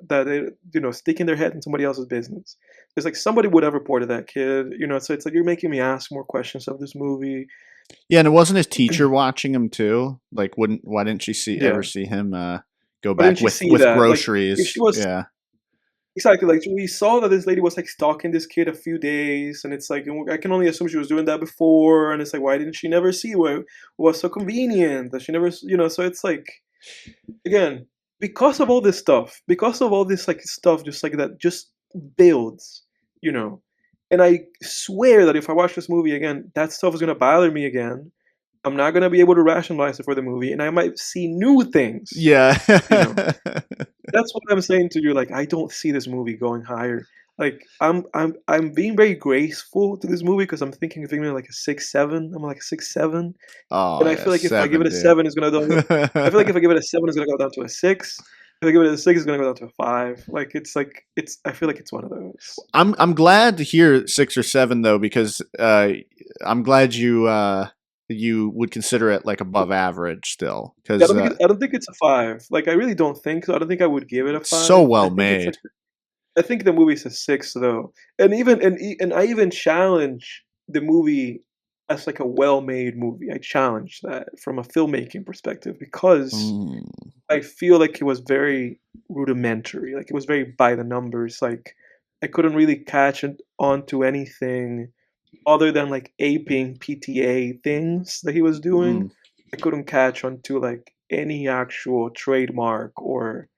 sticking their head in somebody else's business. It's like somebody would have reported that kid, So it's like you're making me ask more questions of this movie. Yeah, and it wasn't his teacher watching him too. Like, wouldn't why didn't she Yeah, ever see him go but didn't back she with see that? Like, if she groceries? was Yeah. exactly like we saw that this lady was like stalking this kid a few days, and it's like I can only assume she was doing that before, and it's like why didn't she never see what was so convenient that she never, So it's like again, because of all this stuff, because of all this like stuff just like that just builds, you know. And I swear that if I watch this movie again, that stuff is gonna bother me again. I'm not gonna be able to rationalize it for the movie, and I might see new things, Yeah. you know. That's what I'm saying to you. Like I don't see this movie going higher. Like I'm being very graceful to this movie because I'm thinking like a 6-7. I'm like a 6-7. Oh And I yeah, feel like if I give it 7, a dude. 7, it's gonna go I feel like if I give it a 7, it's gonna go down to a 6. If I give it a 6, it's gonna go down to a 5. It's I feel like it's one of those. I'm glad to hear 6 or 7 though, because I'm glad you would consider it like above average still, Yeah, because I don't think it's a 5. Like, I really don't think so. I don't think I would give it a it's so 5. well made. I think the movie's a 6 though. And I even challenge the movie as like a well-made movie. I challenge that from a filmmaking perspective because Mm. I feel like it was very rudimentary. Like it was very by the numbers. Like I couldn't really catch it onto anything other than like aping PTA things that he was doing. Mm. I couldn't catch onto like any actual trademark or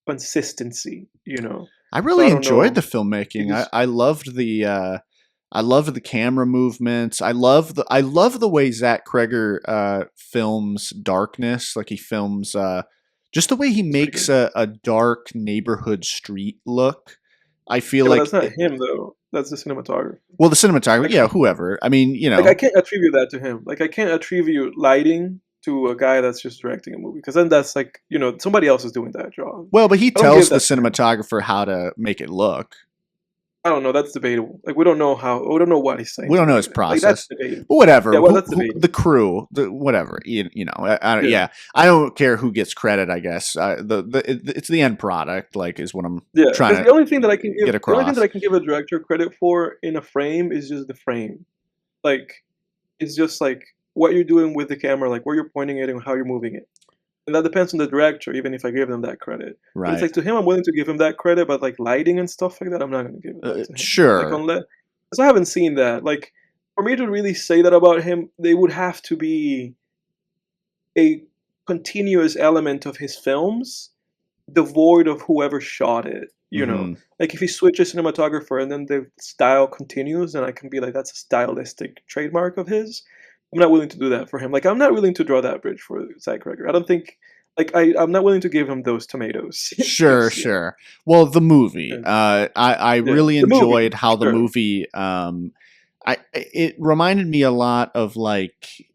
consistency. I So I really don't enjoyed the know. It filmmaking. just I loved the camera movements. I love the way Zach Kreger films darkness. Like he films just the way he it's pretty makes good. a dark neighborhood street look. I feel Yeah, but like that's not him though. That's the cinematographer. well, the cinematography, Like yeah, whoever. I mean, like I can't attribute that to him. Like I can't attribute lighting to a guy that's just directing a movie because then that's like somebody else is doing that job. well, but he I don't give tells the that to him. cinematographer how to make it look. I don't know. That's debatable. Like we don't know what he's saying We to don't know make his it. Like that's process, debatable. but whatever. Yeah, well, that's debatable. The crew, whatever. Yeah, Yeah. I don't care who gets credit. I guess it's the end product. Like is what I'm yeah. trying Because to get the only thing that across. I can give a director credit for in a frame is just the frame. Like it's just like what you're doing with the camera, like where you're pointing it and how you're moving it. And that depends on the director, even if I give them that credit. But it's Right. like to him, I'm willing to give him that credit, but like lighting and stuff like that, I'm not gonna give that to him. Like Sure. unless, because I haven't seen that. Like for me to really say that about him, they would have to be a continuous element of his films, devoid of whoever shot it. Hmm. Like if he switches cinematographer and then the style continues, then I can be like, that's a stylistic trademark of his. I'm not willing to do that for him. Like I'm not willing to draw that bridge for Zach Kreger. I don't think like I'm not willing to give him those tomatoes Sure. just yet. Sure. Well, the movie. Yeah, I yeah. really The movie, enjoyed how the sure. movie. It reminded me a lot of like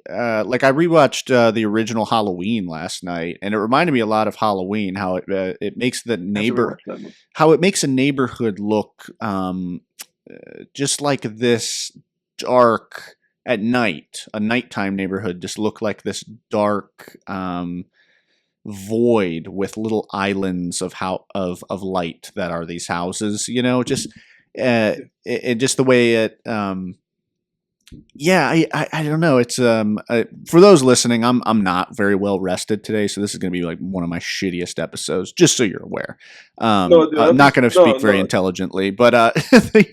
I rewatched the original Halloween last night, and it reminded me a lot of Halloween. How it makes the I have to neighbor rewatch that movie. how it makes a neighborhood look just like this dark at night, a nighttime neighborhood just look like this dark void with little islands of light that are these houses. Just Yeah. just the way it Yeah, I don't know. It's for those listening, I'm not very well rested today, so this is going to be like one of my shittiest episodes. Just so you're aware, No, the not going to no, speak very no, intelligently, but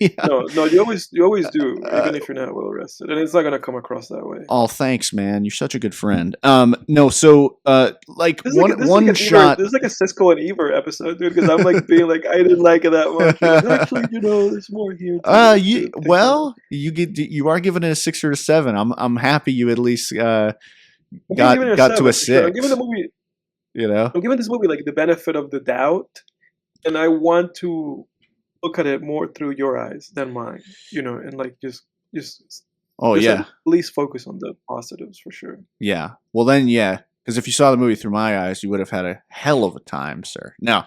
yeah. no, no. You always do, Uh, even if you're not well rested, and it's not gonna come across that way. oh, thanks, man. You're such a good friend. No, so like This is like one an Eber. shot. This is like a Cisco and Eber episode, dude. Because I'm like being like, I didn't like it that much. You're like, actually, there's more here You to take in. well, you are giving it a 6 or a 7. I'm happy you at least I'm giving it a got to a seven for sure. I'm giving the 6. movie. You know. I'm giving this movie like the benefit of the doubt, and I want to look at it more through your eyes than mine. And like just Oh just at yeah, least focus on the positives for sure. yeah. Well then, yeah. Because if you saw the movie through my eyes, you would have had a hell of a time, sir. Now,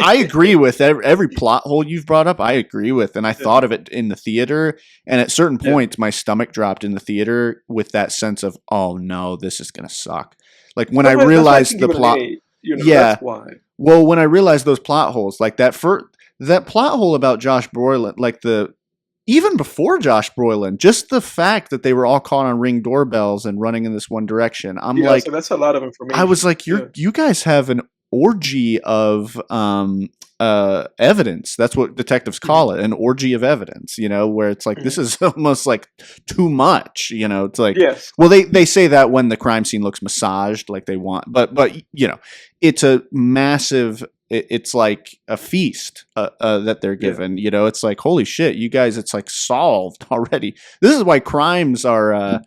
I agree with every plot hole you've brought up. I agree with, and I Yeah, thought of it in the theater. And at certain yeah. points, my stomach dropped in the theater with that sense of, "Oh no, this is gonna suck." Like when I That's why I realized can the give it an plot. eight. That's Yeah. why. Well, when I realized those plot holes, like that plot hole about Josh Brolin, like even before Josh Brolin, just the fact that they were all caught on Ring doorbells and running in this one direction, I'm Yeah, so like, that's a lot of I was information. like, Yeah. you guys have an orgy of evidence. That's what detectives Mhm, call it, an orgy of evidence. Where it's like this mhm. is almost like too much. It's like, Yes. well, they say that when the crime scene looks massaged, like they want, but it's a massive. It's like a feast that they're Yeah. given. It's like holy shit, you guys, it's like solved already. This is why crimes are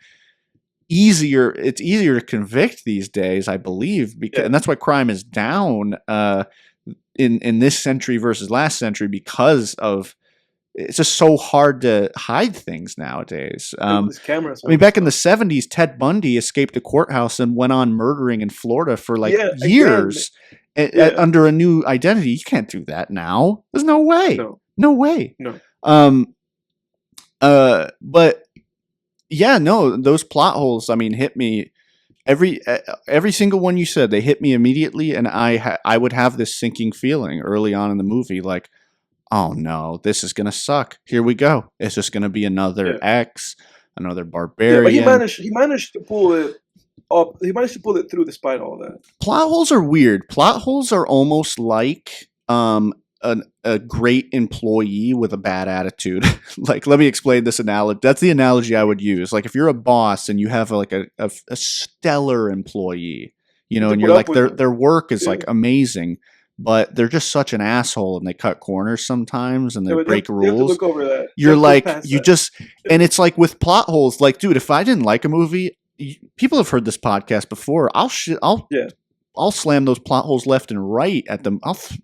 easier. It's easier to convict these days, I believe, because Yeah. and that's why crime is down in this century versus last century because of it's just so hard to hide things nowadays. Yeah, with these cameras I mean, and back in the stuff. '70s, Ted Bundy escaped a courthouse and went on murdering in Florida for like Yeah, again. years Yeah. under a new identity. You can't do that now. There's no way. No. No way. No. Um. But yeah, no, those plot holes. I mean, hit me every single one you said. They hit me immediately, and I would have this sinking feeling early on in the movie, like, oh no, this is gonna suck. Here we go. It's just gonna be another Yeah. X, another Yeah, but he barbarian. managed he managed to pull it up. He managed to pull it through despite all that. Plot holes are weird. Plot holes are almost like a great employee with a bad attitude. Like, let me explain this analogy. That's the analogy I would use. Like, if you're a boss and you have like a stellar employee, You have to and put you're up like with them. their work is Yeah. like amazing, but they're just such an asshole and they cut corners sometimes and they Yeah, but break you have to rules. look over that. You You're have to look like past you that. just Yeah. and it's like with plot holes. Like, dude, if I didn't like a movie, people have heard this podcast before. Yeah. I'll slam those plot holes left and right at them.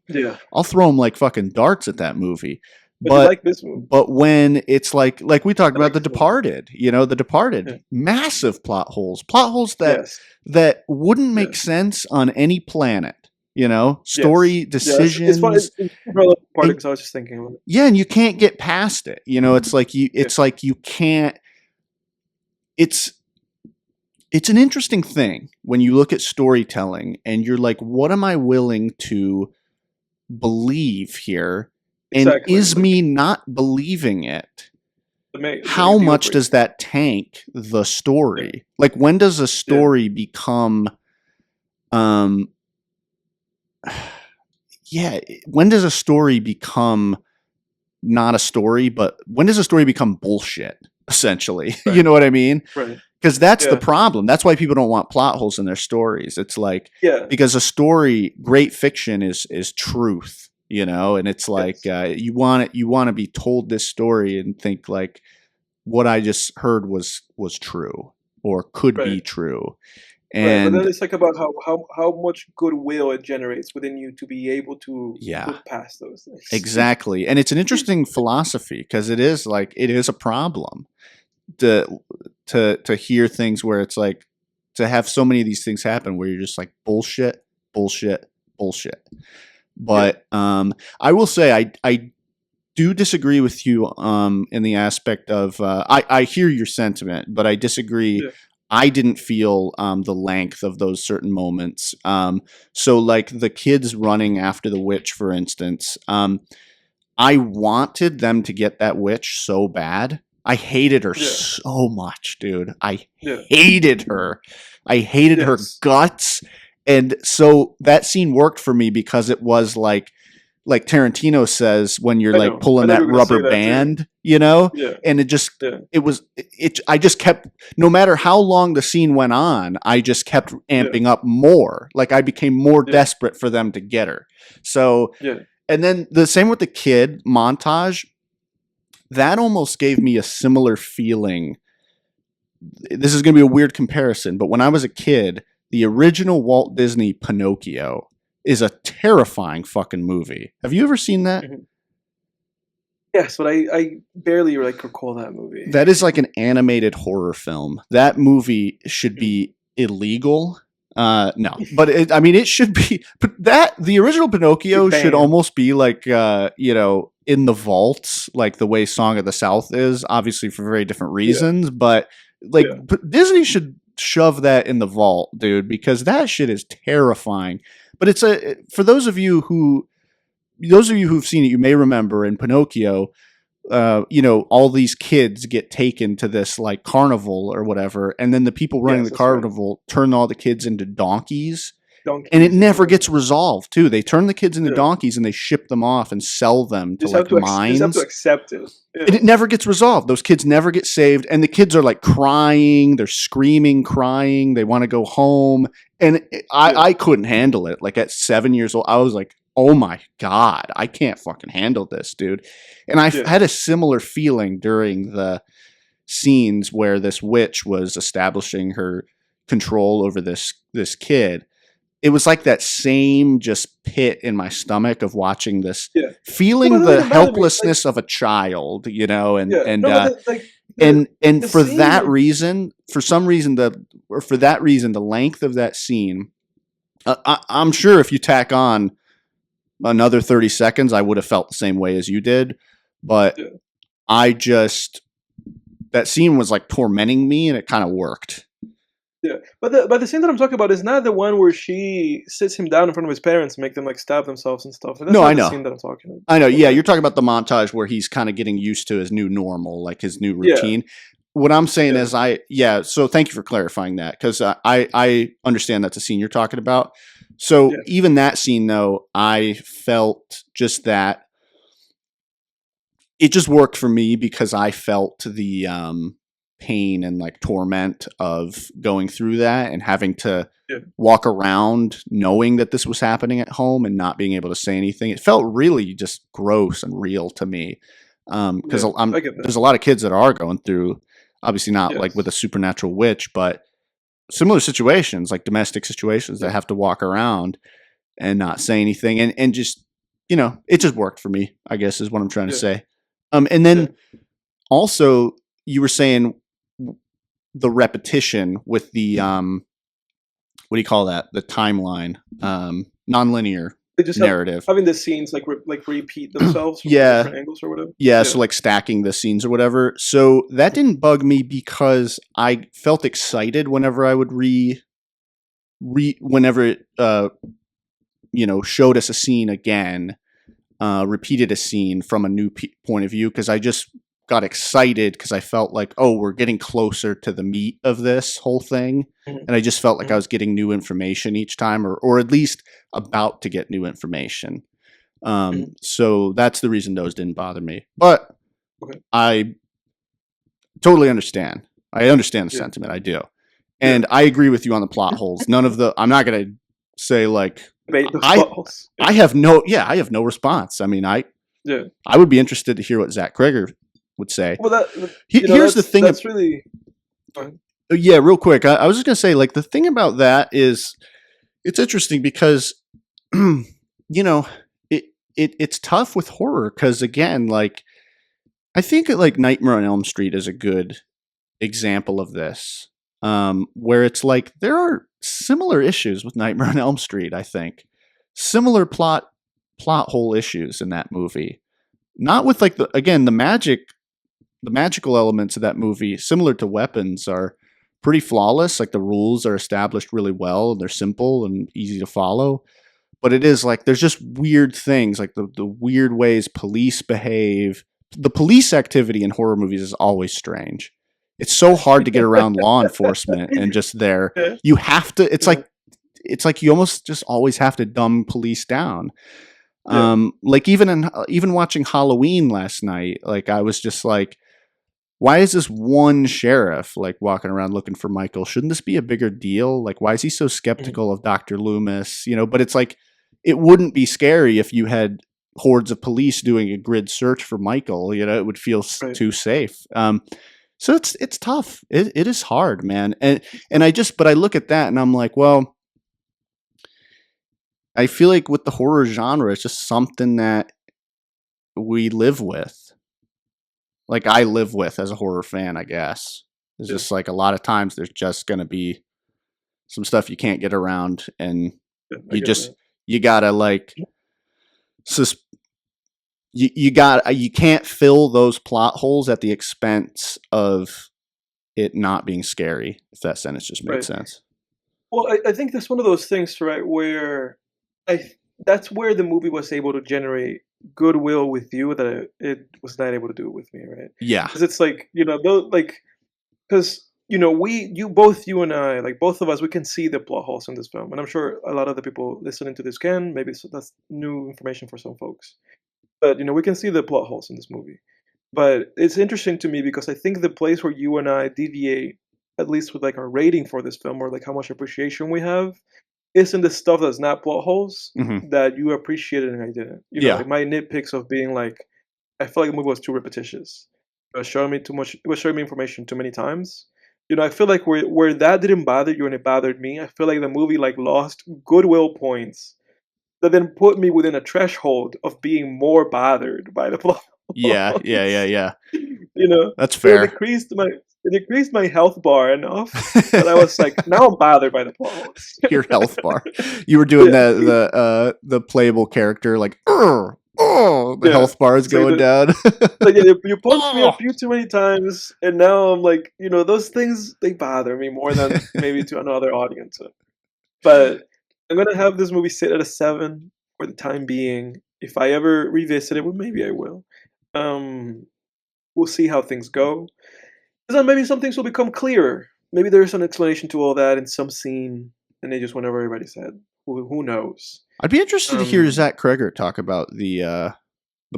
Yeah. I'll throw them like fucking darts at that movie. But you But like this movie. when it's like we talked I about like The this movie. Departed, The Yeah. Departed, massive plot holes Yes. that wouldn't Yeah. make sense on any planet. Yes. Story Yeah. It's funny. decisions, It's relevant part and because I was just thinking about it. yeah, and you can't get past it. It's like Yeah. you can't. It's an interesting thing when you look at storytelling and you're like, what am I willing to believe here? And Exactly. is me not believing it, The how deal much does breaker. that tank the Yeah. story? Like, when does a Yeah. story become, um, yeah, when does a story become not a story, but when does a story become bullshit, essentially? You Right. know what I mean? Right. Because that's the Yeah. problem. That's why people don't want plot holes in their stories. It's like, Yeah. because a story, great fiction is truth, and it's like Yes. you want to be told this story and think like what I just heard was true or could be Right. true. Right. But then And it's like about how much goodwill it generates within you to be able to yeah, look past those things. exactly. And it's an interesting philosophy because it is a problem to hear things where it's like to have so many of these things happen where you're just like bullshit, bullshit, bullshit. Yeah. But I will say I do disagree with you in the aspect of I hear your sentiment, but I disagree. Yeah. I didn't feel the length of those certain moments. So like the kids running after the witch, for instance, I wanted them to get that witch so bad. I hated her Yeah. so much, dude. I Yeah. hated her. I hated her Yes. guts. And so that scene worked for me because it was like Tarantino says when you're I like know. I pulling thought that you were gonna rubber say that too. band, you know? Yeah. And it just Yeah. I just kept, no matter how long the scene went on, I just kept Yeah. amping up more. Like I became more Yeah. desperate for them to get her. So, Yeah. and then the same with the kid montage, that almost gave me a similar feeling. This is going to be a weird comparison, but when I was a kid, the original Walt Disney Pinocchio is a terrifying fucking movie. Have you ever seen that? Mhm. Yes, but I barely like recall that movie. That is like an animated horror film. That movie should Mhm. be illegal. No, but I mean, it should be. But the original Pinocchio should Banned. almost be like, in the vaults, like the way Song of the South is, obviously for very different reasons. But like Yeah. Disney should shove that in the vault, dude, because that shit is terrifying. But for those of you who've seen it, you may remember in Pinocchio, all these kids get taken to this like carnival or whatever, and then the people running Yes, the that's right. carnival turn all the kids into donkeys. Donkeys And it and never stuff. gets resolved, too. They turn the kids into Yeah. donkeys and they ship them off and sell them You to just have like to you just have to mines. accept it. And Yeah. it never gets resolved. Those kids never get saved. And the kids are like crying. They're screaming, crying. They want to go home. And I couldn't handle it. Like at 7 years old, I was like, oh my God, I can't fucking handle this, dude. And I Yeah. had a similar feeling during the scenes where this witch was establishing her control over this kid. It was like that same just pit in my stomach of watching this, Yeah. feeling No, but that the doesn't bother me. Like, helplessness of a child, and yeah. No, but and the for scene, that like, reason, for that reason, the length of that scene, I'm sure if you tack on another 30 seconds, I would have felt the same way as you did, but Yeah. that scene was like tormenting me, and it kind of worked. Yeah, but the scene that I'm talking about is not the one where she sits him down in front of his parents and make them like stab themselves and stuff. That's No, not I the know. scene that I'm talking about. I know. Yeah, Okay. you're talking about the montage where he's kind of getting used to his new normal, like his new Yeah. routine. What I'm saying Yeah. is, so thank you for clarifying that, because I understand that's a scene you're talking about. So Yeah. even that scene, though, I felt just that it just worked for me because I felt the pain and like torment of going through that and having to Yeah. walk around knowing that this was happening at home and not being able to say anything. It felt really just gross and real to me. Because Yeah. I get that. there's a lot of kids that are going through, obviously not like with a Yes. supernatural witch, but similar situations, like domestic situations that Yeah. have to walk around and not say anything. And just, it just worked for me, I guess is what I'm trying to Yeah. say. And Yeah. then also you were saying the repetition with the, what do you call that? The timeline, nonlinear They just narrative. having the scenes like repeat themselves from Yeah. different angles or whatever. Yeah, so like stacking the scenes or whatever. So that didn't bug me because I felt excited whenever I would whenever it showed us a scene again, repeated a scene from a new point of view, because I just got excited because I felt like, oh, we're getting closer to the meat of this whole thing. Mhm. And I just felt like I Mhm. was getting new information each time, or at least about to get new information. Mhm. So that's the reason those didn't bother me. But Okay. I totally understand. I understand the Yeah. sentiment. I do. Yeah. And I agree with you on the plot holes. I'm not going to say like, Debate those I balls. I have no response. I mean, Yeah. I would be interested to hear what Zach Kreger would say. Well, Here's the thing. That's really. Go ahead. Yeah, real quick. I was just going to say, like, the thing about that is it's interesting because, it's tough with horror because, again, like, I think like Nightmare on Elm Street is a good example of this, where it's like there are similar issues with Nightmare on Elm Street. I think similar plot hole issues in that movie. Not with like the magical elements of that movie, similar to Weapons, are pretty flawless. Like the rules are established really well. They're simple and easy to follow. But it is like there's just weird things, like the weird ways police behave, the police activity in horror movies is always strange. It's so hard to get around law enforcement and just there. Yeah, You have to. yeah, It's like you almost just always have to dumb police down. yeah, Like even watching Halloween last night, like I was just like, why is this one sheriff like walking around looking for Michael? Shouldn't this be a bigger deal? Like, why is he so mhm, skeptical of Dr. Loomis? But it's like, it wouldn't be scary if you had hordes of police doing a grid search for Michael. It would feel right. too safe. So it's tough. It is hard, man. But I look at that and I'm like, well, I feel like with the horror genre, it's just something that we live with. Like I live with as a horror fan, I guess. It's Yeah, just like a lot of times there's just going to be some stuff you can't get around, and yeah, I you get just that. you gotta like sus- you can't fill those plot holes at the expense of it not being scary. If that sentence just made Right. sense. Well, I think that's one of those things, right, where that's where the movie was able to generate goodwill with you that it was not able to do with me, right? Yeah, Because it's like, though, like, because both you and I, like both of us, we can see the plot holes in this film, and I'm sure a lot of the people listening to this can. Maybe that's new information for some folks, but we can see the plot holes in this movie. But it's interesting to me because I think the place where you and I deviate, at least with like our rating for this film or like how much appreciation we have, is in the stuff that's not plot holes hmm that you appreciated and I didn't. yeah, Like my nitpicks of being like, I felt like the movie was too repetitious. It was showing me too much. It was showing me information too many times. I feel like where that didn't bother you and it bothered me. I feel like the movie like lost goodwill points that then put me within a threshold of being more bothered by the plot yeah, yeah, yeah, holes. yeah. You know, That's it fair. decreased my it decreased my health bar enough that I was like, now I'm bothered by the plot holes. Your health bar. You were doing Yeah, the playable character like, oh, the yeah. health bar is It's like going the down. like you punched me a Oh. few too many times, and now I'm like, those things they bother me more than maybe to another audience. But I'm gonna have this movie sit at a 7 for the time being. If I ever revisit it, well, maybe I will. Um, we'll see how things go. 'Cause then maybe some things will become clearer. Maybe there's an explanation to all that in some scene, and they just went over everybody's head. Who knows? I'd be interested to hear Um, Zach Kreger talk about the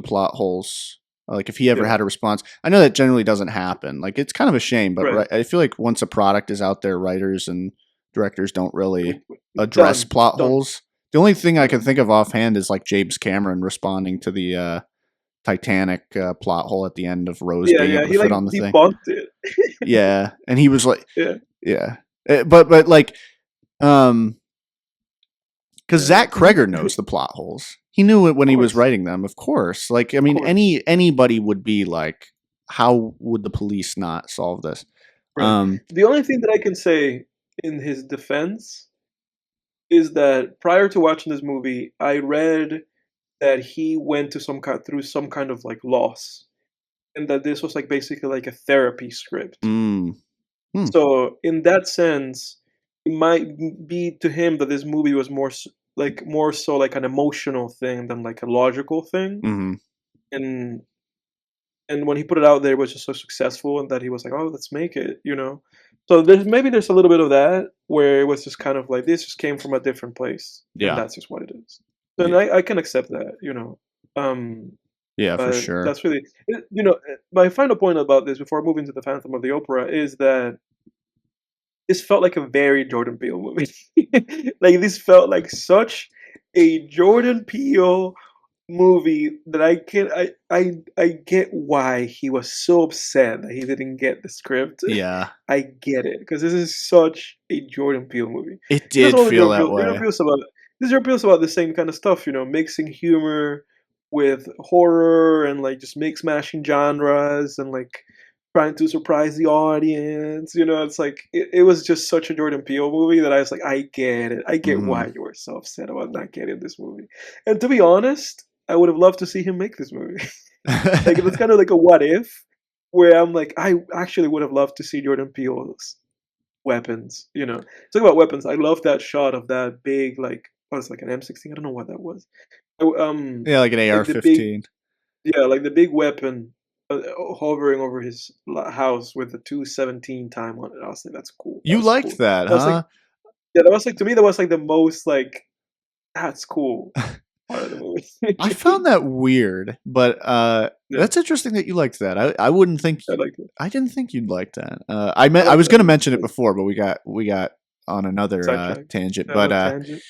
plot holes. Like if he ever yeah, had a response. I know that generally doesn't happen. Like it's kind of a shame, but right. I feel like once a product is out there, writers and directors don't really address Done. It's plot done. holes. The only thing I Yeah. can think of offhand is like James Cameron responding to the Titanic plot hole at the end of Rose Yeah, being yeah. able to He fit like on the thing. debunked it. Yeah, and he was like, Yeah, yeah, but like, um, because yeah. Zach Kreger knows the plot holes. He knew it when he was Course, writing them, of course. Like, I of mean, course. anybody would be like, how would the police not solve this? Right. Um, The only thing that I can say in his defense is that prior to watching this movie, I read that he went to through some kind of like loss, and that this was like basically like a therapy script. mm, hmm, So in that sense, it might be to him that this movie was more so like an emotional thing than like a logical thing. mm-hmm, And when he put it out there, it was just so successful, and that he was like, "Oh, let's make it." So there's a little bit of that where it was just kind of like this just came from a different place, and yeah, that's just what it is. And yeah, I can accept that. Um, yeah, for but sure. that's really, my final point about this before moving to the Phantom of the Opera is that this felt like a very Jordan Peele movie. Like this felt like such a Jordan Peele movie that I can I get why he was so upset that he didn't get the script. Yeah, I get it because this is such a Jordan Peele movie. it It doesn't did only feel Jordan that Peele. way. Jordan Peele's about the same kind of stuff, mixing humor with horror and like just mix mashing genres and like trying to surprise the audience. It's like it was just such a Jordan Peele movie that I was like, I get it. I get hmm why you were so upset about not getting this movie. And to be honest, I would have loved to see him make this movie. Like it's kind of like a what if, where I'm like, I actually would have loved to see Jordan Peele's weapons. Talk about weapons. I love that shot of that big like what is it, like an M16. I don't know what that was. Oh, Yeah, like an like the big AR-15. yeah, like the big weapon hovering over his house with the 217 time on it. I was like, that's cool. That You was liked cool. that, That was like, huh? yeah, that was like to me that was like the most like that's cool part of the I movie. found that weird, but Yeah, that's interesting that you liked that. I wouldn't think I liked it. I didn't think you'd like that. I I liked was that going to movie. mention it before, but we got on another Sidetrack. tangent. But No tangent.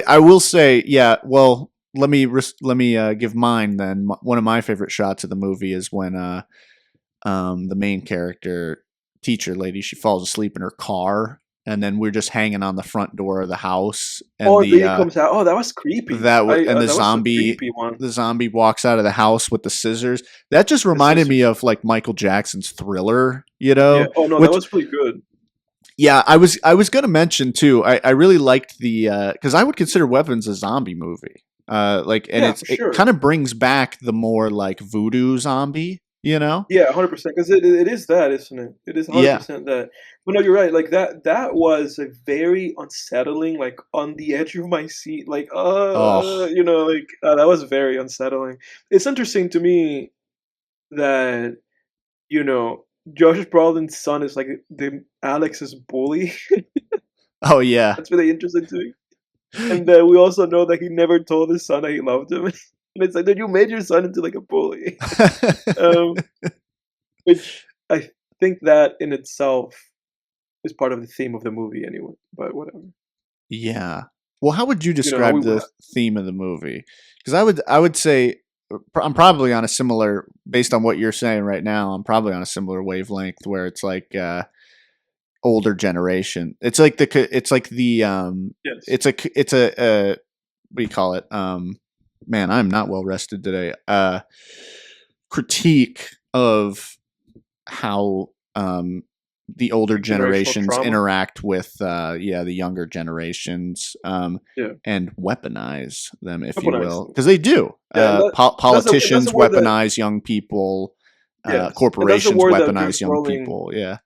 I will say, yeah. Well, let me give mine then. One of my favorite shots of the movie is when the main character teacher lady, she falls asleep in her car, and then we're just hanging on the front door of the house, and Oh, the he comes out. Oh, that was creepy. and That was a creepy one. the zombie walks out of the house with the scissors. That just The reminded me scissors. of like Michael Jackson's Thriller, you Yeah. know, Oh no, that which was really good. yeah, I was gonna mention too. I really liked the because I would consider Weapons a zombie movie. Like, and Yeah, for it sure. kind of brings back the more like voodoo zombie, you know? Yeah, 100%. Because it is that, isn't it? It is Yeah. 100% that. But no, you're right. Like that was a very unsettling. Like on the edge of my seat. Like Oh, like that was very unsettling. It's interesting to me that you know Josh Brolin's son is like the Alex's bully. oh yeah. That's really interesting to me. And we also know that he never told his son that he loved him. And it's like, dude, you made your son into like a bully. Um, which I think that in itself is part of the theme of the movie anyway. But whatever. Yeah. Well, how would you You know how describe we the theme of the movie? Because I would say I'm probably on a similar, based on what you're saying right now. I'm probably on a similar wavelength where it's like older generation. It's like the yes. it's a what do you call it? Man, I'm not well rested today. Critique of how the older Like generational generations trauma. interact with the younger generations, Yeah. and weaponize them, if you will, Weaponized. because they do. Yeah, and that's a Politicians word that weaponize young people. yes. And that's a Corporations word that Josh weaponize young Brolin people. Yeah.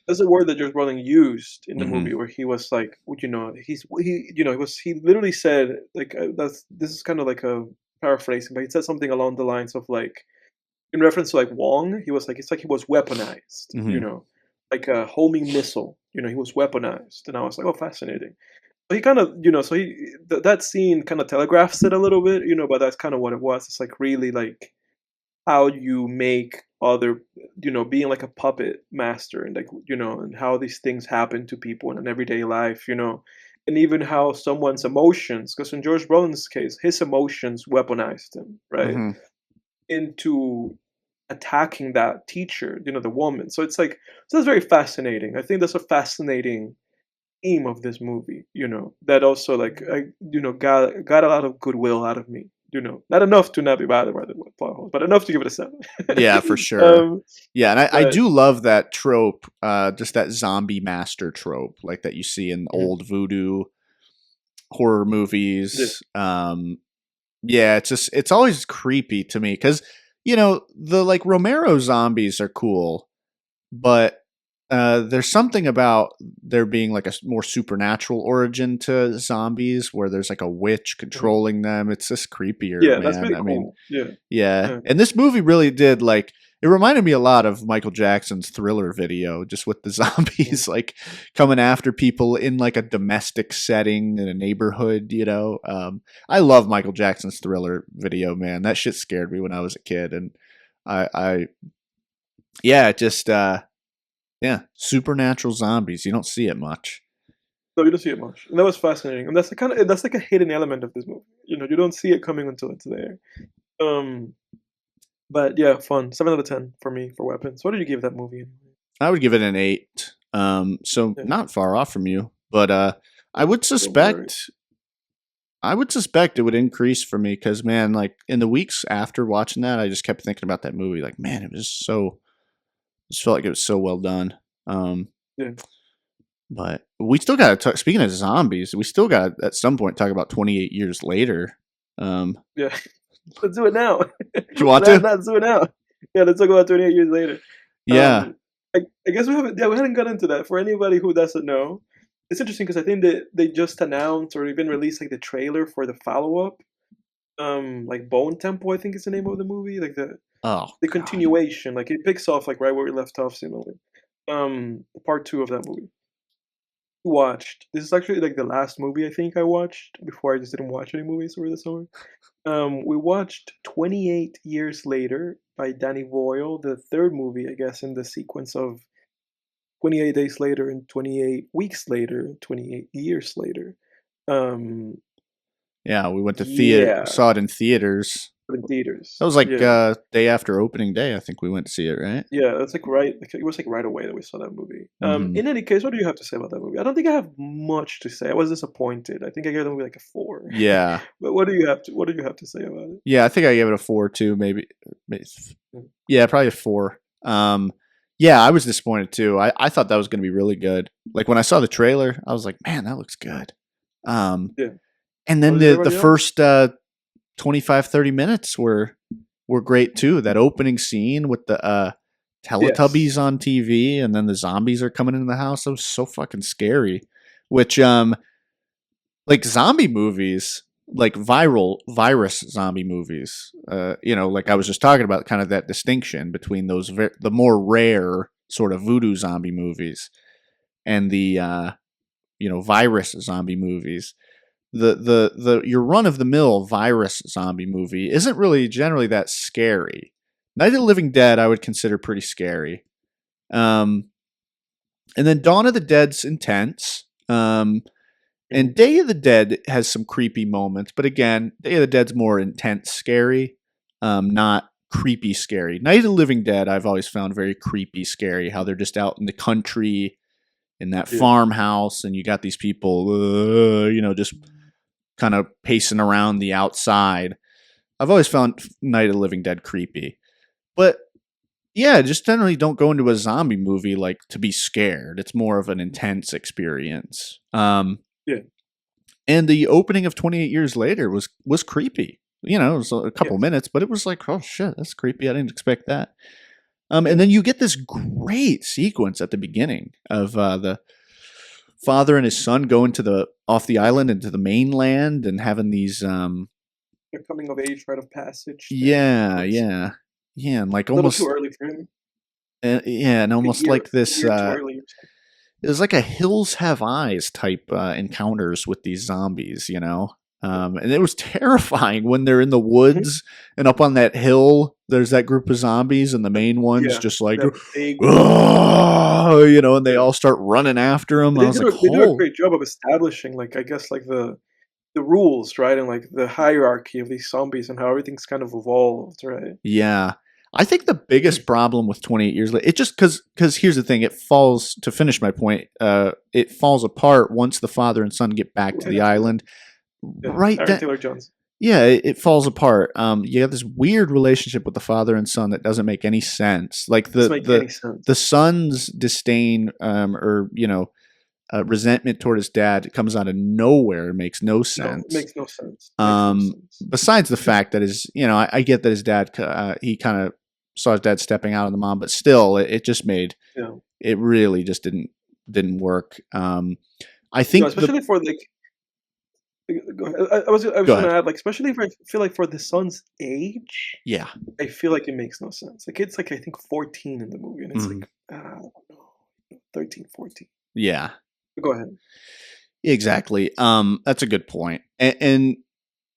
that's a word that Josh Brolin used in the Hmm. movie where he was like, he literally said like this is kind of like a paraphrasing, but he said something along the lines of like in reference to like Wong, he was like it's like he was weaponized, Hmm. like a homing missile, he was weaponized, and I was like, oh, fascinating. So he kind of, that scene kind of telegraphs it a little bit, but that's kind of what it was. It's like really like how you make other, being like a puppet master, and like, and how these things happen to people in an everyday life, and even how someone's emotions, because in George Brolin's case, his emotions weaponized him, right, Hmm. into attacking that teacher, the woman. So it's like, so that's very fascinating. I think that's a fascinating theme of this movie, that also like got a lot of goodwill out of me. Not enough to not be bothered by the plot hole, but enough to give it a 7. Yeah, for sure. um, Yeah, and I but do love that trope, just that zombie master trope, like that you see in mhm, old voodoo horror yeah, movies. Yeah, it's always creepy to me because the like Romero zombies are cool, but there's something about there being like a more supernatural origin to zombies where there's like a witch mhm. controlling them. It's just creepier, Yeah, that's man. really I mean, cool. Yeah, yeah, yeah, and this movie really did like it reminded me a lot of Michael Jackson's Thriller video, just with the mhm. zombies like coming after people in like a domestic setting in a neighborhood. I love Michael Jackson's Thriller video, man. That shit scared me when I was a kid, and I yeah, just yeah, supernatural zombies. You don't see it much. So you don't see it much, and that was fascinating. And that's like a hidden element of this movie. You don't see it coming until it's there. Um, but yeah, fun. 7 out of 10 for me for weapons. What did you give that movie anyway? I would give it an 8. So Yeah, not far off from you, but I would don't worry. suspect it would increase for me because man, like in the weeks after watching that, I just kept thinking about that movie. Like, man, it was so. Just felt like it was so well done. Um, Yeah, but we still got to talk. Speaking of zombies, we still got at some point talk about 28 years later. Um, yeah. Let's do it now. you want Nah, to? let's do it now. Yeah, let's talk about 28 years later. Yeah. Um, I guess we haven't gotten into that. For anybody who doesn't know, it's interesting because I think that they just announced or even released like the trailer for the follow up. Like Bone Temple, I think is the name of the movie. Like the Oh The god. continuation, like it picks off like right where we left off similarly. Part two of that movie. Watched. This is actually like the last movie I think I watched before I just didn't watch any movies over the summer. We watched 28 Years Later by Danny Boyle, the third movie, I guess, in the sequence of 28 Days Later and 28 Weeks Later, 28 Years Later. Um, Yeah, we went to theater, yeah, saw it in theaters. in That theaters. was like Yeah. day after opening day. I think we went to see it, right? Yeah, that's like right. Like, it was like right away that we saw that movie. Hmm. In any case, what do you have to say about that movie? I don't think I have much to say. I was disappointed. I think I gave the movie like a four. Yeah, But what do you have to say about it? yeah. I think I gave it a 4 too. Maybe Mm. yeah, probably a 4. Yeah, I was disappointed too. I thought that was going to be really good. Like when I saw the trailer, I was like, man, that looks good. Um, Yeah. and What then is the everybody else? first 25-30 minutes were great too. That opening scene with the Teletubbies Yes. on TV, and then the zombies are coming into the house. That was so fucking scary. Which like zombie movies, like viral virus zombie movies. Like I was just talking about, kind of that distinction between the more rare sort of voodoo zombie movies and the virus zombie movies. The your run of the mill virus zombie movie isn't really generally that scary. Night of the Living Dead I would consider pretty scary. Um, and then Dawn of the Dead's intense. And Mhm. Day of the Dead has some creepy moments, but again, Day of the Dead's more intense scary, not creepy scary. Night of the Living Dead I've always found very creepy scary. How they're just out in the country in that Yeah. farmhouse, and you got these people, just kind of pacing around the outside. I've always found Night of the Living Dead creepy. But yeah, just generally don't go into a zombie movie like to be scared. It's more of an intense experience. Yeah. And the opening of 28 Years Later was creepy. It was a couple Yes. minutes, but it was like, oh shit, that's creepy. I didn't expect that. And Yeah. then you get this great sequence at the beginning of the father and his son going off the island into the mainland and having these The coming of age rite of passage thing. yeah, It's yeah, yeah, and like a little too almost early for him. yeah, and Like a almost year, like a this year too early or something. it was like a Hills Have Eyes type encounters with these zombies, Yeah. and it was terrifying when they're in the Mhm. woods and up on that hill. There's that group of zombies, and the main one's Yeah. just like, That big one. oh, and they Yeah. all start running after him. But I they was do like, a they do a oh, great job of establishing, like, I guess, like, the rules, right? And, like, the hierarchy of these zombies and how everything's kind of evolved, right? yeah. I think the biggest problem with 28 Years Later, it just because here's the thing, it falls to finish my point. It falls apart once the father and son get back to Right the after that. island. Yeah. Right, Aaron Taylor Johnson. yeah, it falls apart. You have this weird relationship with the father and son that doesn't make any sense. Like Doesn't make any sense. the son's disdain, or resentment toward his dad comes out of nowhere. It makes no No, it sense. makes no sense. Makes no sense. Besides the fact that I get that his dad, he kind of saw his dad stepping out on the mom, but still, it just made Yeah. it really just didn't work. I No, think especially for, like, go ahead. I was go gonna ahead. add, like, especially if I feel like for the son's age, Yeah. I feel like it makes no sense. The kid's, like, I think 14 in the movie, and it's Mhm. like, I don't know, 13, 14. Yeah. But go ahead. Exactly. That's a good point. And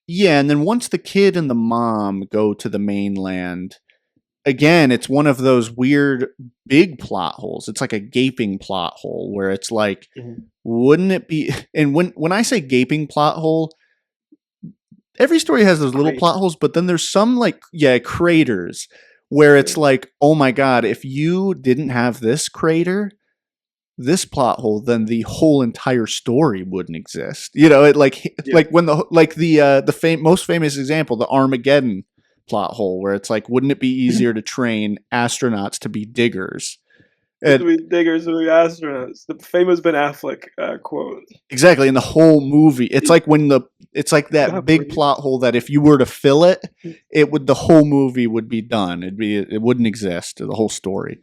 yeah, and then once the kid and the mom go to the mainland, again, it's one of those weird big plot holes. It's like a gaping plot hole where it's like, Mhm. wouldn't it be? And when I say gaping plot hole, every story has those little plot Crater. holes, but then there's some like craters where it's Yeah. like, oh my god, if you didn't have this crater, this plot hole, then the whole entire story wouldn't exist. It Yeah. like when most famous example, the Armageddon plot hole, where it's like, wouldn't it be easier to train astronauts to be diggers? To And be diggers, to be astronauts. The famous Ben Affleck quote. exactly, in the whole movie, it's like that big Evaporated. plot hole that if you were to fill it, the whole movie would be done. It wouldn't exist, the whole story.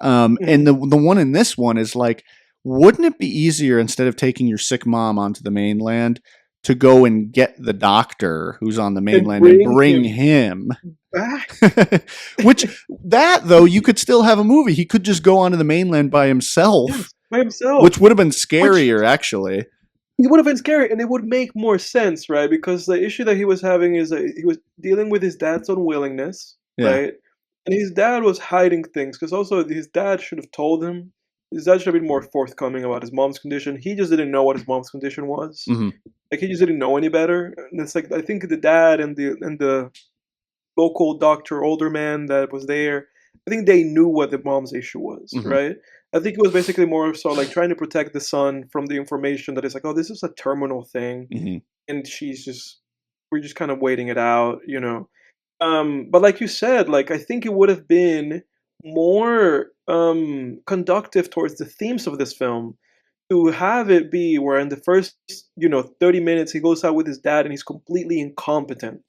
And Mhm. the one in this one is like, wouldn't it be easier, instead of taking your sick mom onto the mainland, to go and get the doctor who's on the And mainland and bring bring him him. back. Which, that though, you could still have a movie. He could just go onto the mainland by himself, Yes, by himself. which would have been Which scarier, actually. it would have been scary, and it would make more sense, right? Because the issue that he was having is that he was dealing with his dad's unwillingness, Yeah. right? And his dad was hiding things because also his dad should have told him. His dad should have been more forthcoming about his mom's condition. He just didn't know what his mom's condition was. Hmm. Like he just didn't know any better. And it's like I think the dad and the local doctor, older man that was there, I think they knew what the mom's issue was, Hmm. right? I think it was basically more so like trying to protect the son from the information that it's like, oh, this is a terminal thing, Hmm. and we're just kind of waiting it out, But like you said, like I think it would have been more conductive towards the themes of this film to have it be where in the first 30 minutes he goes out with his dad and he's completely incompetent,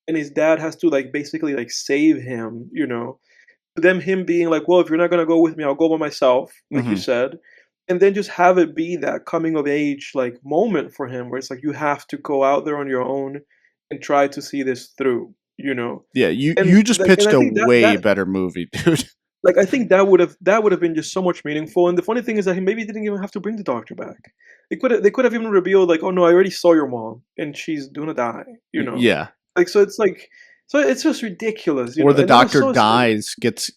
and his dad has to like basically like save him, him being like, well, if you're not going to go with me, I'll go by myself, like you Hmm. said, and then just have it be that coming of age like moment for him where it's like you have to go out there on your own and try to see this through, Yeah, you and you just like and pitched I a think way better movie, dude. like I think that would have been just so much meaningful. And the funny thing is that he maybe didn't even have to bring the doctor back. They could have even revealed like, oh no, I already saw your mom and she's gonna die. Yeah. Like so it's like so it's just ridiculous. Or the And it was doctor so dies, gets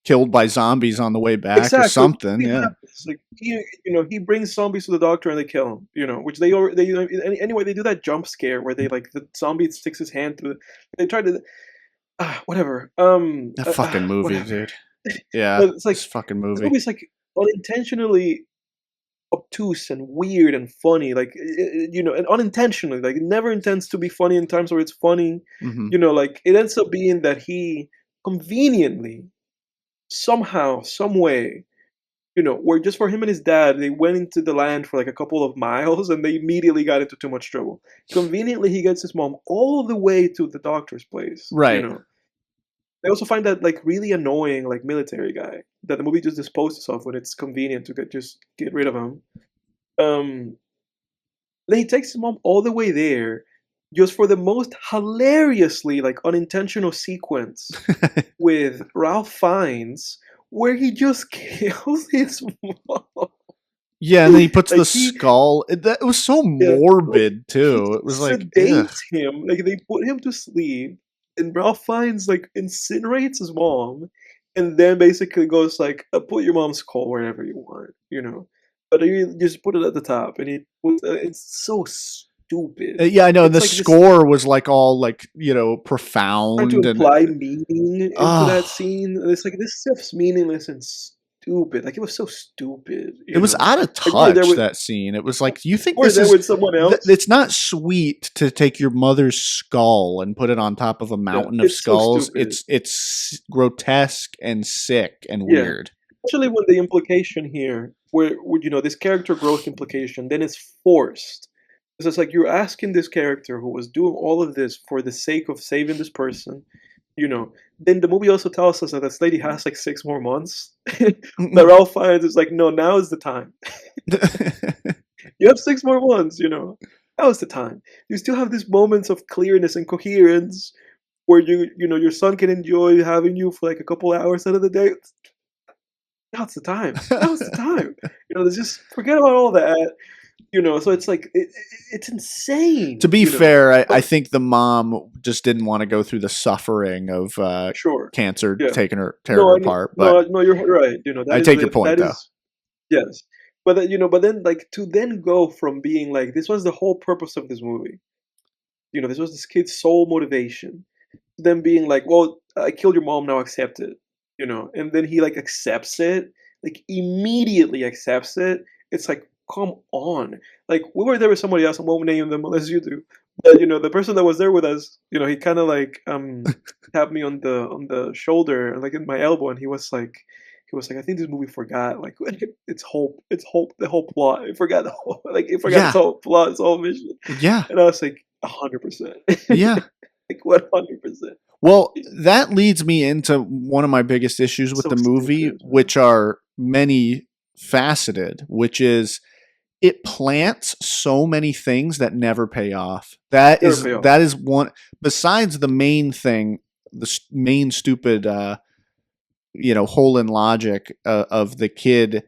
killed by zombies on the way back or exactly something. it Yeah. happens. Like he brings zombies to the doctor and they kill him. Which anyway they do that jump scare where they like the zombie sticks his hand through. They try to whatever. That fucking movie, Whatever. dude. Yeah. But it's like This fucking the movie. movie's like unintentionally obtuse and weird and funny, like and unintentionally, like it never intends to be funny in times where it's funny. Hmm. Like it ends up being that he conveniently, somehow, some way, where just for him and his dad, they went into the land for like a couple of miles and they immediately got into too much trouble. Conveniently, he gets his mom all the way to the doctor's place. Right. I also find that like really annoying, like military guy that the movie just disposes of when it's convenient to just get rid of him. Um, then he takes his mom all the way there, just for the most hilariously like unintentional sequence with Ralph Fiennes, where he just kills his mom. Yeah, and then he puts the Like he, skull. It was so yeah, like morbid he too. It was like, ugh. sedates him, like they put him to sleep, and Ralph Fiennes like incinerates his mom, and then basically goes like, "Put your mom's skull wherever you want," But you just put it at the top, and it's so stupid. Yeah, I know. And It's the like this score was like all like trying to profound and imply meaning into that oh, scene. And it's like this stuff's meaningless and stupid. Like it was so stupid, it was out of Like we're there touch, with that scene. It was like, you think we're this there is? with someone else. It's not sweet to take your mother's skull and put it on top of a Yeah, mountain of it's so skulls. stupid. It's grotesque and sick and Yeah, weird. especially when the implication here, where this character growth implication, then is forced. Because it's like you're asking this character who was doing all of this for the sake of saving this person, Then the movie also tells us that this lady has like 6 more months. That Ralph finds is like, no, now is the time. You have 6 more months. Now is the time. You still have these moments of clearness and coherence where your son can enjoy having you for like a couple hours out of the day. Now's the time. Now's the time. Let's just forget about all that. So it's like it's insane. To be fair, I But think the mom just didn't want to go through the suffering of sure, cancer yeah. tearing her No, I know, apart. But no, you're right. I take your point, that though. is yes. But then like to then go from being like this was the whole purpose of this movie. This was this kid's sole motivation. To then being like, well, I killed your mom, now accept it. And then he like accepts it, like immediately accepts it. It's like, come on. Like we were there with somebody else. I won't name them unless you do. But the person that was there with us, he kind of like tapped me on the shoulder, like in my elbow, and he was like, I think this movie forgot like the whole plot. It forgot the whole it forgot its Yeah, whole plot, its whole mission. yeah, And I was like, 100%, yeah. like 100%. Well, that leads me into one of my biggest issues with So the movie, stupid, man. which are many faceted, which is it plants so many things that never pay off. That Never is pay off. that is one, besides the main thing, main stupid hole in logic of the kid,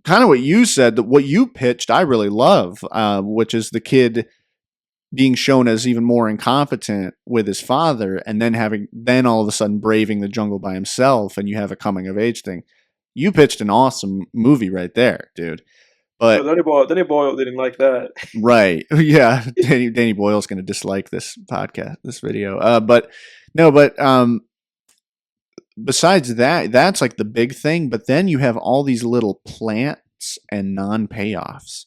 kind of what you said, that what you pitched I really love, which is the kid being shown as even more incompetent with his father, and then all of a sudden braving the jungle by himself, and you have a coming of age thing. You pitched an awesome movie right there, dude. So But Danny Boyle didn't like that. right, yeah, Danny Boyle's going to dislike this podcast, this video. But no, but besides that, that's like the big thing. But then you have all these little plants and non payoffs.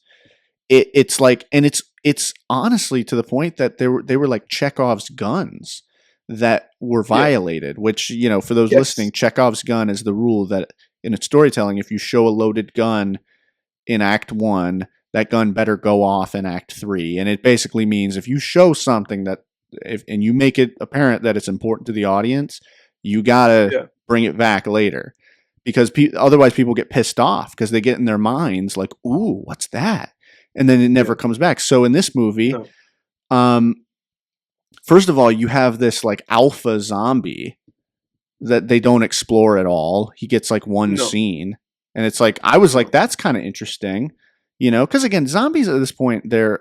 It's like, and it's honestly to the point that they were like Chekhov's guns that were Yeah. violated. Which, for those Yes. listening, Chekhov's gun is the rule that in its storytelling, if you show a loaded gun in Act 1, that gun better go off in Act 3. And it basically means if you show something and you make it apparent that it's important to the audience, you gotta bring it back later, because otherwise people get pissed off because they get in their minds like, "Ooh, what's that?" And then it never comes back. So in this movie, first of all, you have this like alpha zombie that they don't explore at all. He gets like one scene, and it's like, I was like, that's kind of interesting, because again, zombies at this point, they're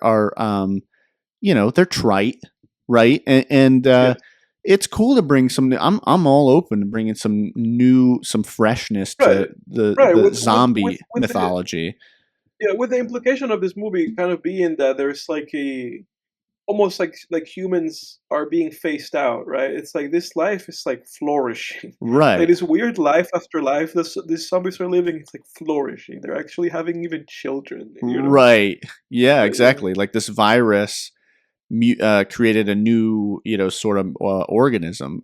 trite, right? And it's cool to bring some. I'm all open to bringing some freshness to the zombie mythology. With the implication of this movie kind of being that there's like almost like humans are being phased out, right? It's like this life is like flourishing, right? Like this weird life after life. These zombies are living. It's like flourishing. They're actually having even children, right? Yeah, exactly. Like this virus created a new, sort of organism.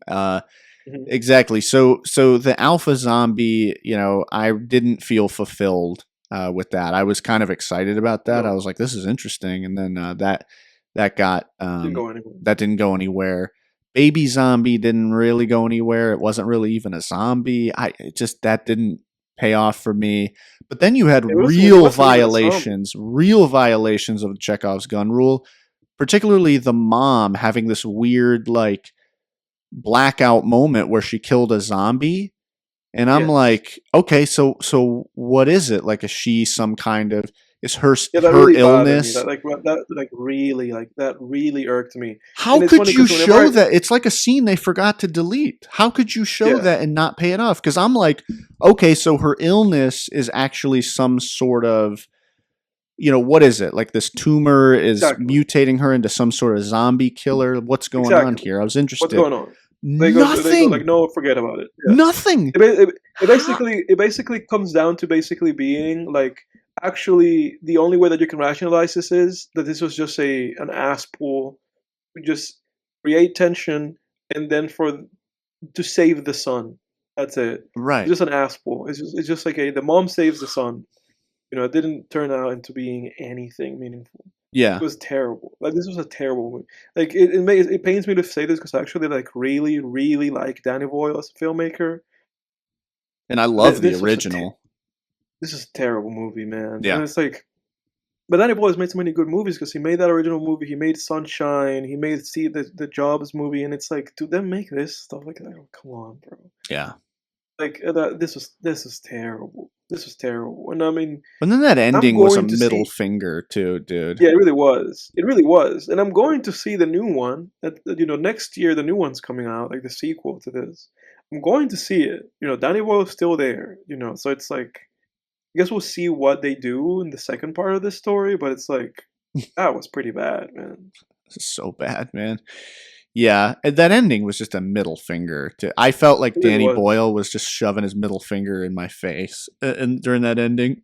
Exactly. So the alpha zombie, I didn't feel fulfilled with that. I was kind of excited about that. I was like, this is interesting. And then that got that didn't go anywhere. Baby zombie didn't really go anywhere. It wasn't really even a zombie. That didn't pay off for me. But then you had real violations of the Chekhov's gun rule, particularly the mom having this weird like blackout moment where she killed a zombie. And I'm like, okay, so what is it? Like, is she some kind of, is her really illness? That really irked me. How could you show that? It's like a scene they forgot to delete. How could you show that and not pay it off? Because I'm like, okay, so her illness is actually some sort of, what is it? Like this tumor is mutating her into some sort of zombie killer. What's going on here? I was interested. What's going on? Nothing. They go like, no, forget about it. Yeah. Nothing. It basically comes down to basically being like, actually, the only way that you can rationalize this is that this was just an ass pull to just create tension and then to save the son. That's it. Right. It's just an ass pull. It's just like the mom saves the son. It didn't turn out into being anything meaningful. Yeah, it was terrible. Like this was a terrible movie. Like it pains me to say this because I actually like really really like Danny Boyle as a filmmaker, and I love the original. This is a terrible movie, man. Yeah, and it's like, but Danny Boyle has made so many good movies because he made that original movie. He made Sunshine. He made the Jobs movie, and it's like, do them make this stuff like that? Oh, come on, bro. Yeah. Like this is terrible. This was terrible, and I mean, and then that ending was a middle finger too, dude. Yeah, it really was. It really was. And I'm going to see the new one. Next year the new one's coming out, like the sequel to this. I'm going to see it. Danny Boyle is still there. So it's like, I guess we'll see what they do in the second part of this story. But it's like, that was pretty bad, man. This is so bad, man. Yeah, that ending was just a middle finger. I felt like Danny Boyle was just shoving his middle finger in my face and during that ending.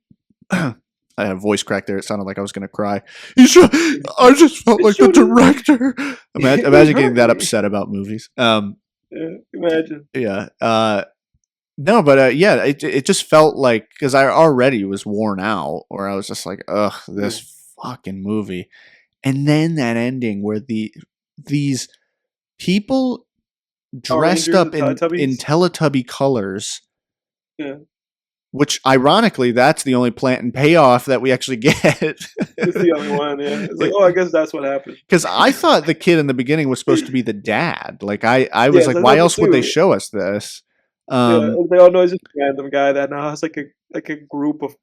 I had a voice crack there. It sounded like I was going to cry. I just felt like the director. Imagine getting that upset about movies. Imagine. Yeah. No, but yeah, it just felt like, because I already was worn out, or I was just like, ugh, this fucking movie. And then that ending where these people dressed up in Teletubby colors which ironically, that's the only plant and payoff that we actually get. It's the only one. Yeah, it's like, oh, I guess that's what happened. Because I thought the kid in the beginning was supposed to be the dad. Like I was Yes, like, I why thought so else would they too. show us this? Yeah, Um, it's like, oh no, it's just a random guy that now has like a group of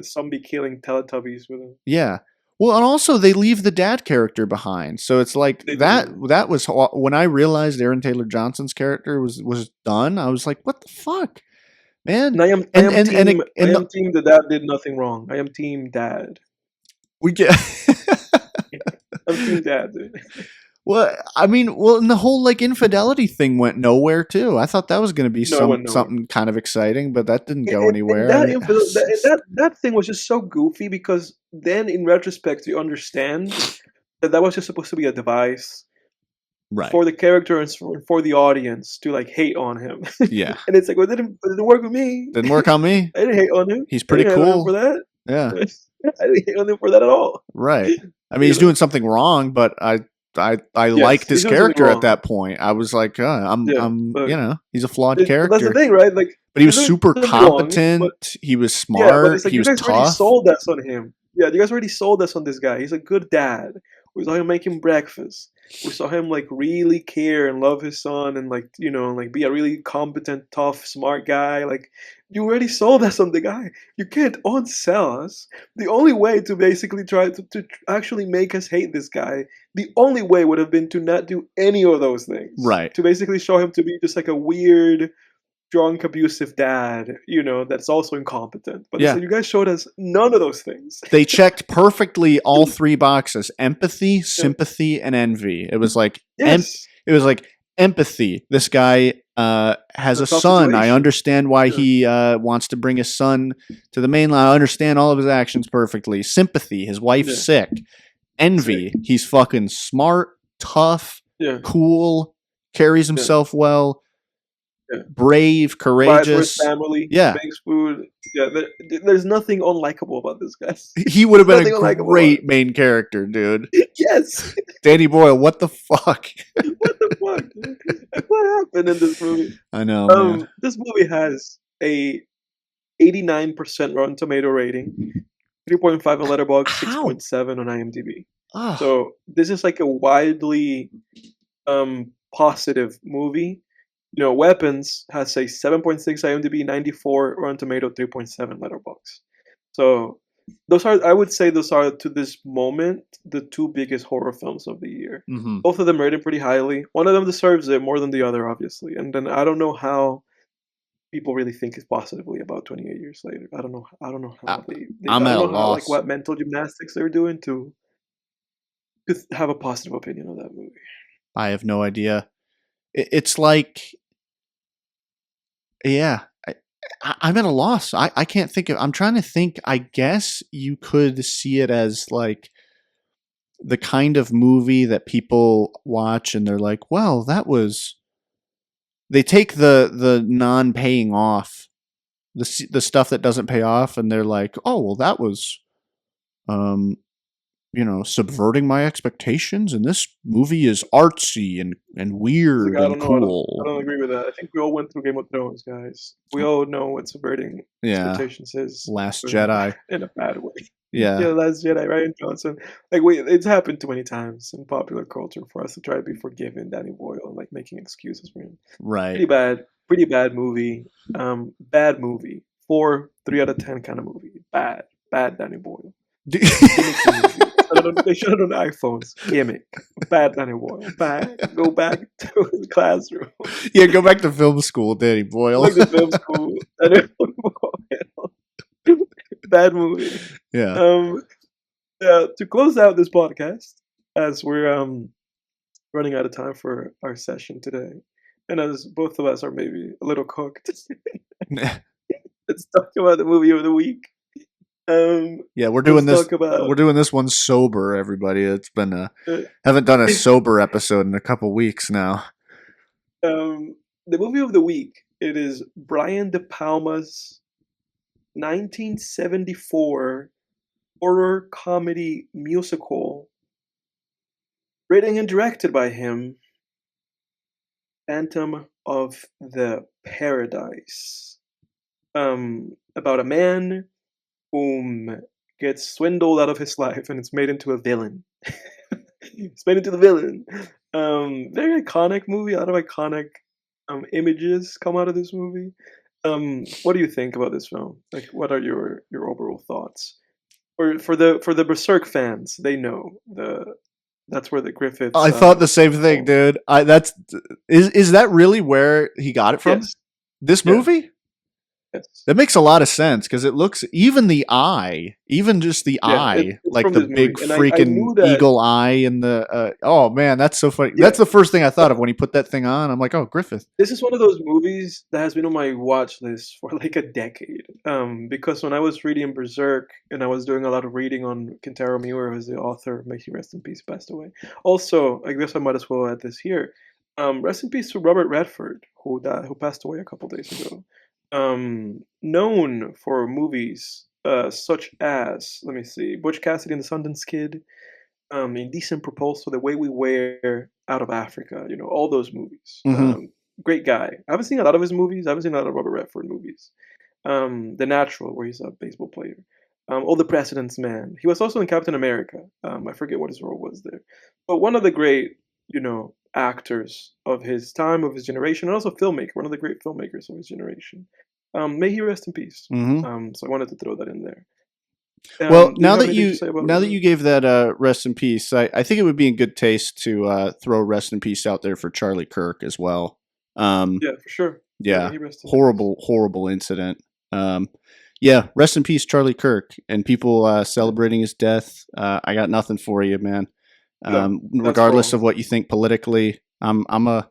zombie killing Teletubbies with him. yeah. Well, and also they leave the dad character behind, so it's like They that. do. That was when I realized Aaron Taylor Johnson's character was done. I was like, what the fuck, man? And And and and it- I and the, am team the dad did nothing wrong. I am team dad. we get. I'm team dad, dude. Well, I mean, and the whole like infidelity thing went nowhere too. I thought that was going to be No, I went nowhere. something kind of exciting, but that didn't go And anywhere. And that thing was just so goofy because then in retrospect you understand that that was just supposed to be a device right, for the character and for the audience to like hate on him. yeah, And it's like, well, it didn't work with me. didn't work on me. I didn't hate on him. He's I pretty didn't hate on him for cool. that. Yeah, I didn't hate on him for that at all. right. I mean, You he's know? doing something wrong, but I Yes, liked his he's doing something character at wrong. that point. I was like, Yeah, I'm, but he's a flawed but that's the character, thing, right? Like but he he's was doing super something wrong, but competent. He was yeah, but it's smart. like He you was guys already tough. sold us on him. Yeah, you guys already sold us on this guy. He's a good dad. We saw him making breakfast. We saw him like really care and love his son and like like be a really competent, tough, smart guy. Like you already sold us on the guy. You can't unsell us. The only way to basically try to actually make us hate this guy, the only way would have been to not do any of those things. Right. To basically show him to be just like a weird drunk, abusive dad, that's also incompetent. But it's Yeah. like you guys showed us none of those things. They checked perfectly all three boxes: empathy, sympathy, and envy. It was like Yes. it was like empathy. This guy has A a tough son. I situation. understand why Yeah. he wants to bring his son to the mainland. I understand all of his actions perfectly. Sympathy. His wife's Yeah. sick. Envy. He's fucking smart, tough, Yeah. cool, carries himself well, Yeah. brave, Provides for his courageous. family. Yeah. Makes food. Yeah. There's nothing unlikable about this guy. He would have been Nothing a unlikable about great it. main character, dude. Yes. Danny Boyle, what the fuck? What the fuck? Dude? What happened in this movie? I know, man. This movie has a 89% Rotten Tomato rating, 3.5 on Letterboxd, How? 6.7 on IMDb. Ugh. So this is like a widely positive movie. Weapons has a 7.6 IMDb, 94 Rotten Tomato, 3.7 Letterboxd. So I would say those are to this moment the two biggest horror films of the year. Mhm. Both of them rated pretty highly. One of them deserves it more than the other, obviously. And then I don't know how people really think positively about 28 years later. I don't know how I'm I at don't a know how loss. what mental gymnastics they're doing to have a positive opinion of that movie. I have no idea. It's like, yeah, I'm at a loss. I can't think of. I'm trying to think. I guess you could see it as like the kind of movie that people watch and they're like, well, that was. They take the non-paying off, the stuff that doesn't pay off, and they're like, oh, well, that was, subverting my expectations, and this movie is artsy and It's weird like, I and don't know. cool. I don't agree with that. I think we all went through Game of Thrones, guys. We all know what subverting expectations is. Last Jedi. In a bad way. Yeah. Yeah, Last Jedi, Ryan Johnson. Like, it's happened too many times in popular culture for us to try to be forgiving Danny Boyle and like making excuses for him. Right. Pretty bad movie. Bad movie. 4, 3 out of 10 kind of movie. Bad Danny Boyle. They should have done iPhones. Gimmick. Bad Danny Boyle. Bad. Go back to the classroom. Yeah, go back to film school, Danny Boyle. Like the film school. Bad movie. Yeah. To close out this podcast, as we're running out of time for our session today, and as both of us are maybe a little cooked, let's talk about the movie of the week. Yeah, we're doing this. Talk about, we're doing this one sober, everybody. It's been haven't done a sober episode in a couple weeks now. The movie of the week. It is Brian de Palma's 1974 horror comedy musical, written and directed by him, Phantom of the Paradise. about a man whom gets swindled out of his life and it's made into a villain. It's made into the villain. Very iconic movie. A lot of iconic images come out of this movie. What do you think about this film? Like, what are your overall thoughts? Or for the Berserk fans, they know that's where the Griffiths. I thought the same thing, dude. Is that really where he got it from? Yes. This Yeah. movie? Yes. That makes a lot of sense because it looks, even the eye, even just the Yeah, eye, it's like from the this big movie, and I freaking knew that. eagle eye and the oh man, that's so funny. Yeah. That's the first thing I thought of when he put that thing on. I'm like, oh, Griffith. This is one of those movies that has been on my watch list for like a decade. Because when I was reading Berserk and I was doing a lot of reading on Kentaro Miura, who's the author, may he rest in peace, passed away. Also, I guess I might as well add this here. Rest in peace to Robert Redford, who passed away a couple days ago. Known for movies such as, let me see, Butch Cassidy and the Sundance Kid, Indecent Proposal, The Way We Were, Out of Africa, all those movies. Mhm. Great guy. I haven't seen a lot of his movies. I haven't seen a lot of Robert Redford movies. The Natural, where he's a baseball player. All the President's Man. He was also in Captain America. I forget what his role was there. But one of the great, actors of his time, of his generation, and also filmmaker, one of the great filmmakers of his generation. May he rest in peace. Mhm. So I wanted to throw that in there. Well, Do you now have that anything to you say about now that Redford? you gave that rest in peace, I think it would be in good taste to throw rest in peace out there for Charlie Kirk as well. Yeah, for sure. Yeah, may Yeah, he rest in peace. horrible incident. Yeah, rest in peace, Charlie Kirk, and people celebrating his death. I got nothing for you, man. No, that's Regardless wrong. of what you think politically, I'm a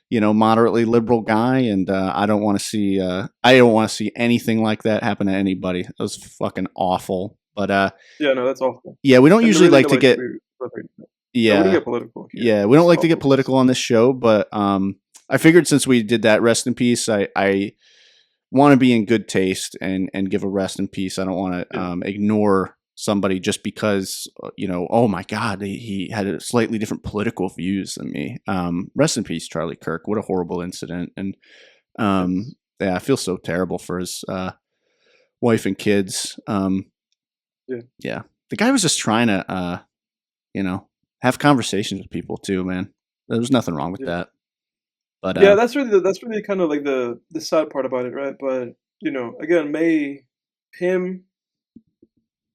Yeah, moderately liberal guy, and I don't want to see anything like that happen to anybody. That was fucking awful. But yeah, no, that's awful. yeah, we don't And usually really like to nobody should get be celebrating that. No, we don't yeah get political here. yeah we don't It's like all to get focused. political on this show, but I figured since we did that rest in peace, I want to be in good taste and give a rest in peace. I don't want to Yeah, ignore somebody just because oh my god, he had a slightly different political views than me. Rest in peace, Charlie Kirk. What a horrible incident. And yes, yeah, I feel so terrible for his wife and kids. yeah, Yeah, the guy was just trying to have conversations with people too, man. There was nothing wrong with yeah. that. But Yeah, that's really kind of like the sad part about it, right? But again, may him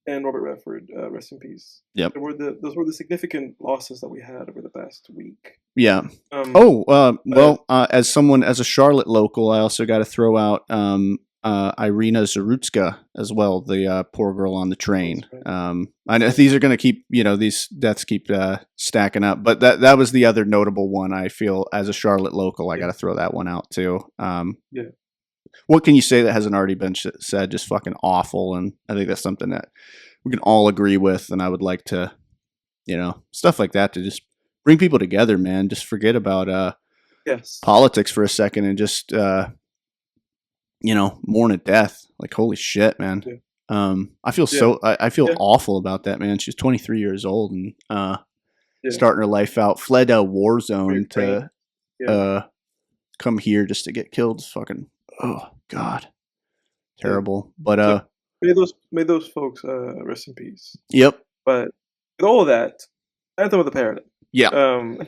and Robert Redford rest in peace. yep, Those were the significant losses that we had over the past week. yeah. Um, Oh, well, as a Charlotte local, I also got to throw out Iryna Zarutska as well, the poor girl on the train. that's right. I know That's right. these are going to keep, these deaths keep stacking up, but that was the other notable one. I feel as a Charlotte local, I Yeah, got to throw that one out too. yeah, What can you say that hasn't already been said? Just fucking awful, and I think that's something that we can all agree with. And I would like to, stuff like that to just bring people together, man. Just forget about yes, politics for a second and just mourn a death. Like holy shit, man. yeah, I feel yeah, I feel yeah, awful about that, man. She's 23 years old and yeah. starting her life out. Fled a war For zone Ukraine. to Yeah, uh come here just to get killed. It's fucking oh god, yeah. terrible. But So may those folks rest in peace. yep, But with all of that, Anthem of the Paradigm. yeah, Um,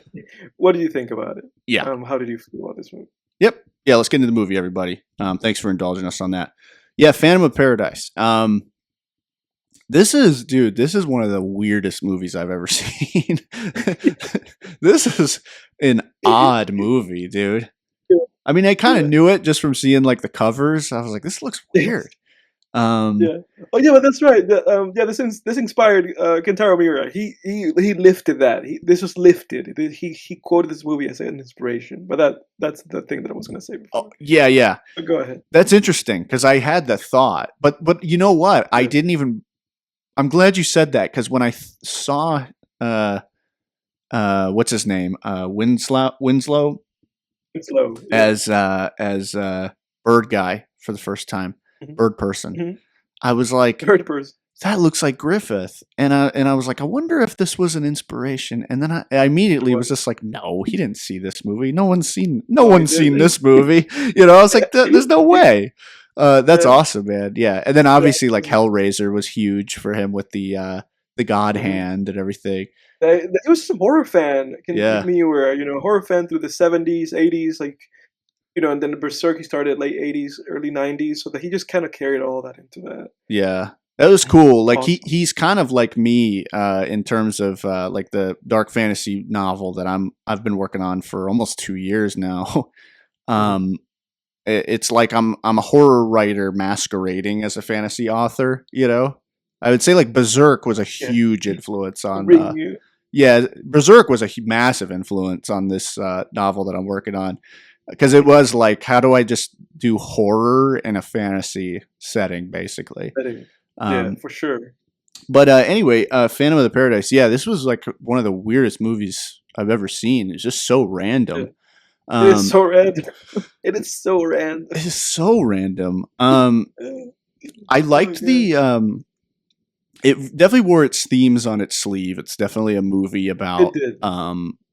what do you think about it? yeah. How did you feel about this movie? Yep. Yeah, let's get into the movie, everybody. Thanks for indulging us on that. Yeah, Phantom of Paradise. This is one of the weirdest movies I've ever seen. This is an odd movie, dude. I mean, I kind of Yeah. knew it just from seeing like the covers. I was like, this looks weird. Yeah. Oh yeah, but that's right. Yeah, this inspired Kentaro Miura. He lifted that. This was lifted. He quoted this movie as an inspiration. But that's the thing that I was going to say before. Oh, yeah. But go ahead. That's interesting because I had the thought, but you know what? I Yeah. didn't even. I'm glad you said that because when I saw what's his name, Winslow It's low. Yeah. as Bird guy for the first time, Mhm. Bird person, Mhm. I was like, Third person. that looks like Griffith, and I was like, I wonder if this was an inspiration, and then I immediately was just like, no, he didn't see this movie. No one's seen he seen didn't. this movie. I was like, there's no way. That's Yeah, awesome, man. Yeah, and then yeah. obviously like Hellraiser was huge for him with the God Mhm. Hand and everything. He was just a horror fan. Yeah, Me, you were a horror fan through the 70s, 80s, like and then the Berserk he started late 80s, early 90s, so that he just kind of carried all that into that. yeah. That was cool. Like Awesome. he's kind of like me in terms of like the dark fantasy novel that I've been working on for almost 2 years now. Mhm. um, it's like I'm a horror writer masquerading as a fantasy author. I would say like Berserk was a Yeah. huge influence on. Bring you. Yeah, Berserk was a massive influence on this novel that I'm working on because it Mhm. was like, how do I just do horror in a fantasy setting, basically. Setting. Yeah, Um, for sure. but anyway, Phantom of the Paradise. Yeah, this was like one of the weirdest movies I've ever seen. It's just so Yeah. random. It is Um, so random. It is so random. it's just so random. Oh I my liked god. it definitely wore its themes on its sleeve. It's definitely a movie It about, did.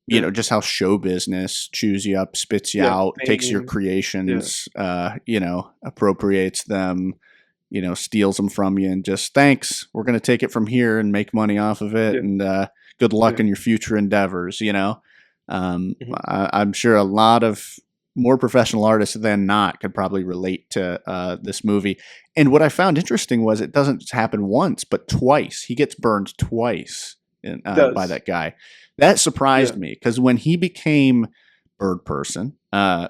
Yeah. just how show business chews you up, spits you Yeah. out, takes your Fame. Yeah. creations, appropriates them, steals them from you, and just thanks. We're gonna take it from here and make money off of it, Yeah. and good luck Yeah. in your future endeavors. Mhm. I'm sure a lot of more professional artists than not could probably relate to this movie. And what I found interesting was it doesn't happen once, but twice. He gets burned twice It by does. that guy. That Yeah. surprised me because when he became Bird Person,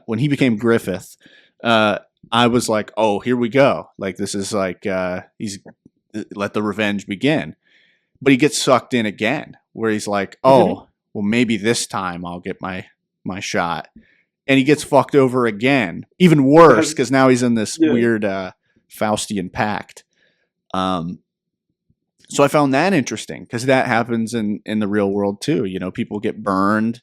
when he became Griffith, uh, I was like, oh, here we go. Like, this is like, he's let the revenge begin. But he gets sucked in again, where he's like, Mhm. oh, well, maybe this time I'll get my shot, and he gets fucked over again. Even It worse does. because now he's in this Yeah. weird Faustian pact. Um, so I found that interesting because that happens in the real world too. People get burned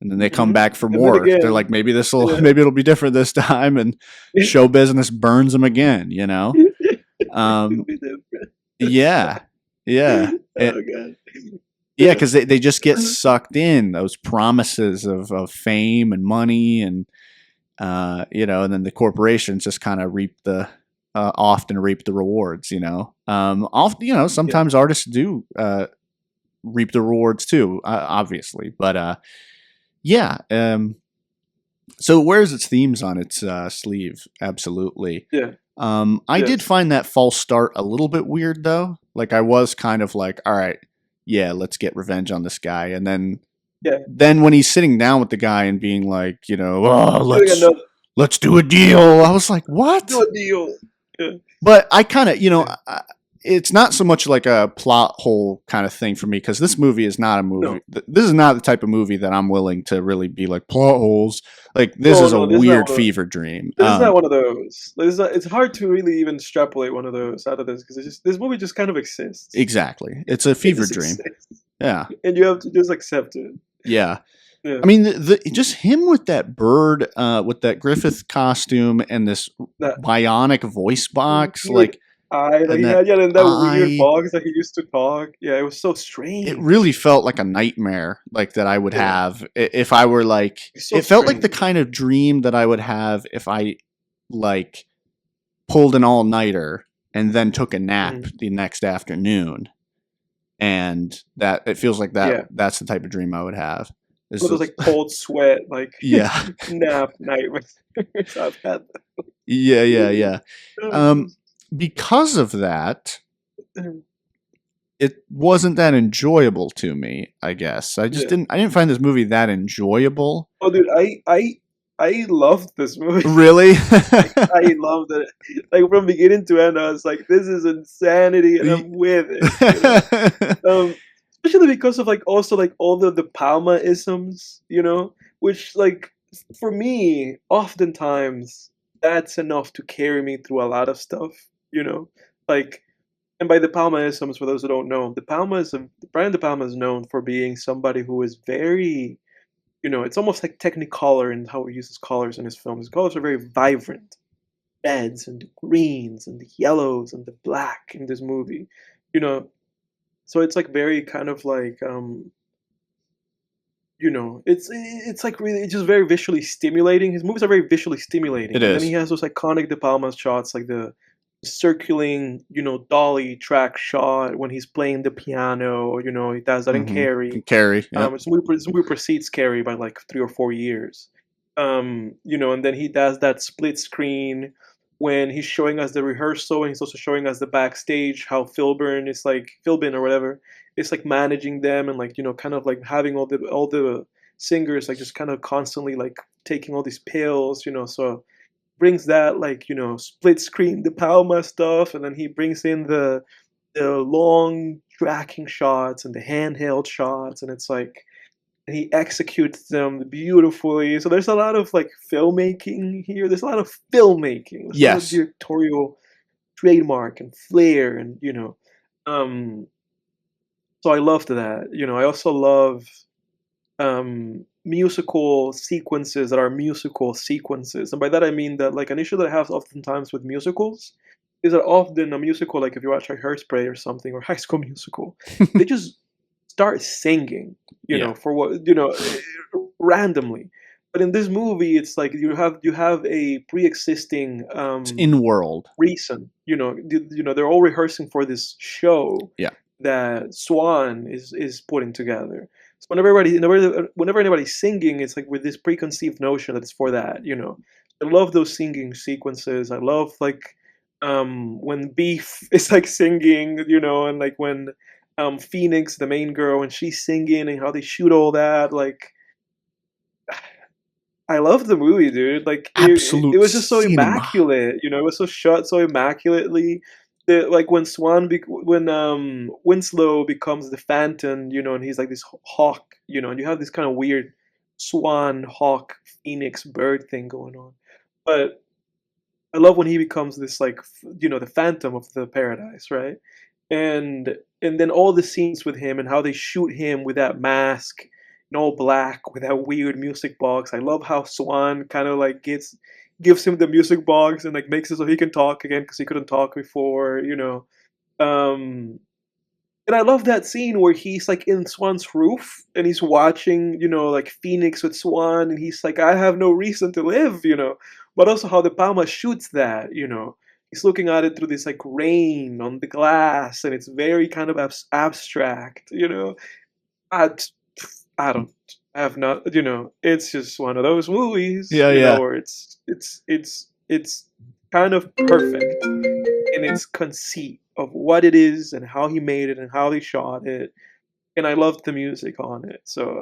and then they come Mhm. back for And then more. They're like, again. maybe this will Yeah. maybe it'll be different this time, and show business burns them again. It'll Um, be different. yeah, yeah. Oh god. Yeah, Yeah. because they just get sucked in those promises of fame and money, and and then the corporations just kind of often reap the rewards. Often, Yeah. sometimes artists do reap the rewards too, obviously, but yeah. So it wears its themes on its sleeve, absolutely. Yeah. I did Yes. find that false start a little bit weird, though. Like I was kind of like, all right, yeah, let's get revenge on this guy, and Yeah. then when he's sitting down with the guy and being like, oh, Doing another let's do a deal. I was like, do what? a deal. Yeah. But I kind of, Yeah. it's not so much like a plot hole kind of thing for me because this movie is not a movie. No. This is not the type of movie that I'm willing to really be like plot holes. Like this No, is a no, this is not weird one of fever dream. this is not one of those. It's hard to really even extrapolate one of those out of this because this movie just kind of exists. Exactly, it's a It fever just dream. exists, Yeah, and you have to just accept it. yeah. Yeah. I mean, just him with that bird, with that Griffith costume and this That bionic voice box, weird like, eye that and he that had, yeah, and that weird eye. box that he used to talk. Yeah, it was so It strange. really felt like a nightmare, like that I would Yeah, have if I were like. it's so It felt like the strange. kind of dream that I would have if I like pulled an all nighter and then took a nap Mhm. the next afternoon, and that it feels like Yeah, that's the type of dream I would have. Is one of those this, like cold sweat, like yeah, nap nightmares. I've had yeah, yeah, that. yeah. Um, because of that, it wasn't that enjoyable to me. I guess I just Yeah. didn't. I didn't find this movie that enjoyable. Oh, dude, I loved this movie. Really? I loved it. Like from beginning to end, I was like, "This is insanity," and I'm with it. Especially because of like also like all the De Palma isms, which like for me, oftentimes that's enough to carry me through a lot of stuff. Like, and by De Palma isms, for those who don't know, Brian De Palma is known for being somebody who is very, it's almost like Technicolor in how he uses colors in his films. His colors are very vibrant, reds and the greens and the yellows and the black in this movie. You know, so it's like very kind of like it's like really it's just very visually stimulating. His movies are very visually It stimulating, and then he is. has those iconic De Palma shots, like the circling, dolly track shot when he's playing the piano. He does that in Mm-hmm. Carrie. Carrie. Yep. This movie precedes Carrie by like 3 or 4 years. And then he does that split screen when he's showing us the rehearsal, and he's also showing us the backstage how Philbin or whatever, is like managing them, and like kind of like having all the singers like just kind of constantly like taking all these pills, so brings that like split screen De Palma stuff, and then he brings in the long tracking shots and the handheld shots, and it's like and he executes them beautifully. So there's a lot of like filmmaking here. There's a lot of filmmaking. There's a lot of Yes. directorial trademark and flair, and um. So I loved that. I also love musical sequences that are musical sequences, and by that I mean that like an issue that I have oftentimes with musicals is that often a musical, like if you watch like Hairspray or something or High School Musical, they just start singing, Yeah. for what randomly. But in this movie, it's like you have a pre-existing It's in world. reason. They're all rehearsing for this show Yeah. that Swan is putting together. So whenever anybody's singing, it's like with this preconceived notion that it's for that. I love those singing sequences. I love like when Beef is like singing, and like when Phoenix, the main girl, and she's singing, and how they shoot all that. Like I love the movie, dude. Like it Absolute was just so cinema. immaculate. It was so shot so immaculately. Like when when Winslow becomes the Phantom, and he's like this hawk, and you have this kind of weird swan, hawk, phoenix, bird thing going on. But I love when he becomes this like the Phantom of the Paradise, right? And then all the scenes with him and how they shoot him with that mask in all black with that weird music box. I love how Swan kind of like gives him the music box and like makes it so he can talk again because he couldn't talk before. Um, and I love that scene where he's like in Swan's roof and he's watching, like Phoenix with Swan, and he's like, I have no reason to live. But also how De Palma shoots that. He's looking at it through this like rain on the glass, and it's very kind of abstract. I, I don't, I have not. It's just one of those movies, Yeah, yeah. where it's kind of perfect in its conceit of what it is and how he made it and how they shot it, and I loved the music on it. So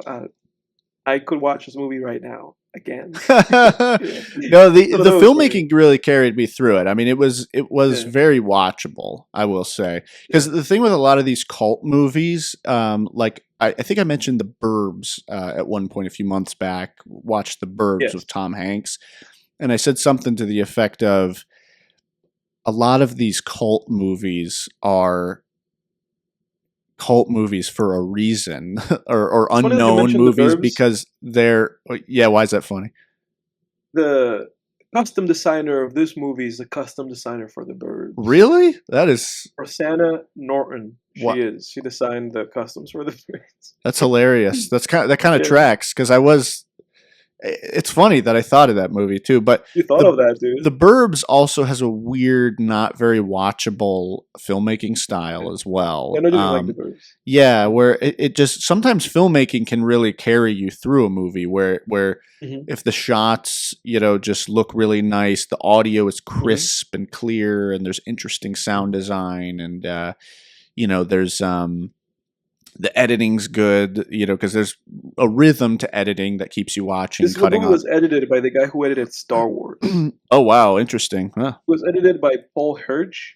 I could watch this movie right now again. Yeah. No, the One of the those movies. filmmaking really carried me through it. I mean, it was Yeah. very watchable, I will say. Yeah. Because the thing with a lot of these cult movies, like I think I mentioned The Burbs at one point a few months back. Watched The Burbs Yes. with Tom Hanks, and I said something to the effect of a lot of these cult movies are cult movies for a reason or It's funny that you unknown mentioned the movies Burbs. because they're yeah, why is that funny? The costume designer of this movie is the costume designer for the Burbs. Really? That is Rosanna Norton. She what is. She designed the costumes for the Burbs. that's hilarious. That kind of Yeah. tracks because it's funny that I thought of that movie too, but You thought the of that, dude. the Burbs also has a weird, not very watchable filmmaking style as I well. know you didn't like the Burbs. Yeah, where it just sometimes filmmaking can really carry you through a movie where Hmm. if the shots, just look really nice, the audio is Hmm. crisp and clear, and there's interesting sound design, and there's the editing's good, because there's a rhythm to editing that keeps you watching, The cutting movie on. was edited by the guy who edited Star Wars. Oh wow, interesting. Huh. It was edited by Paul Hirsch,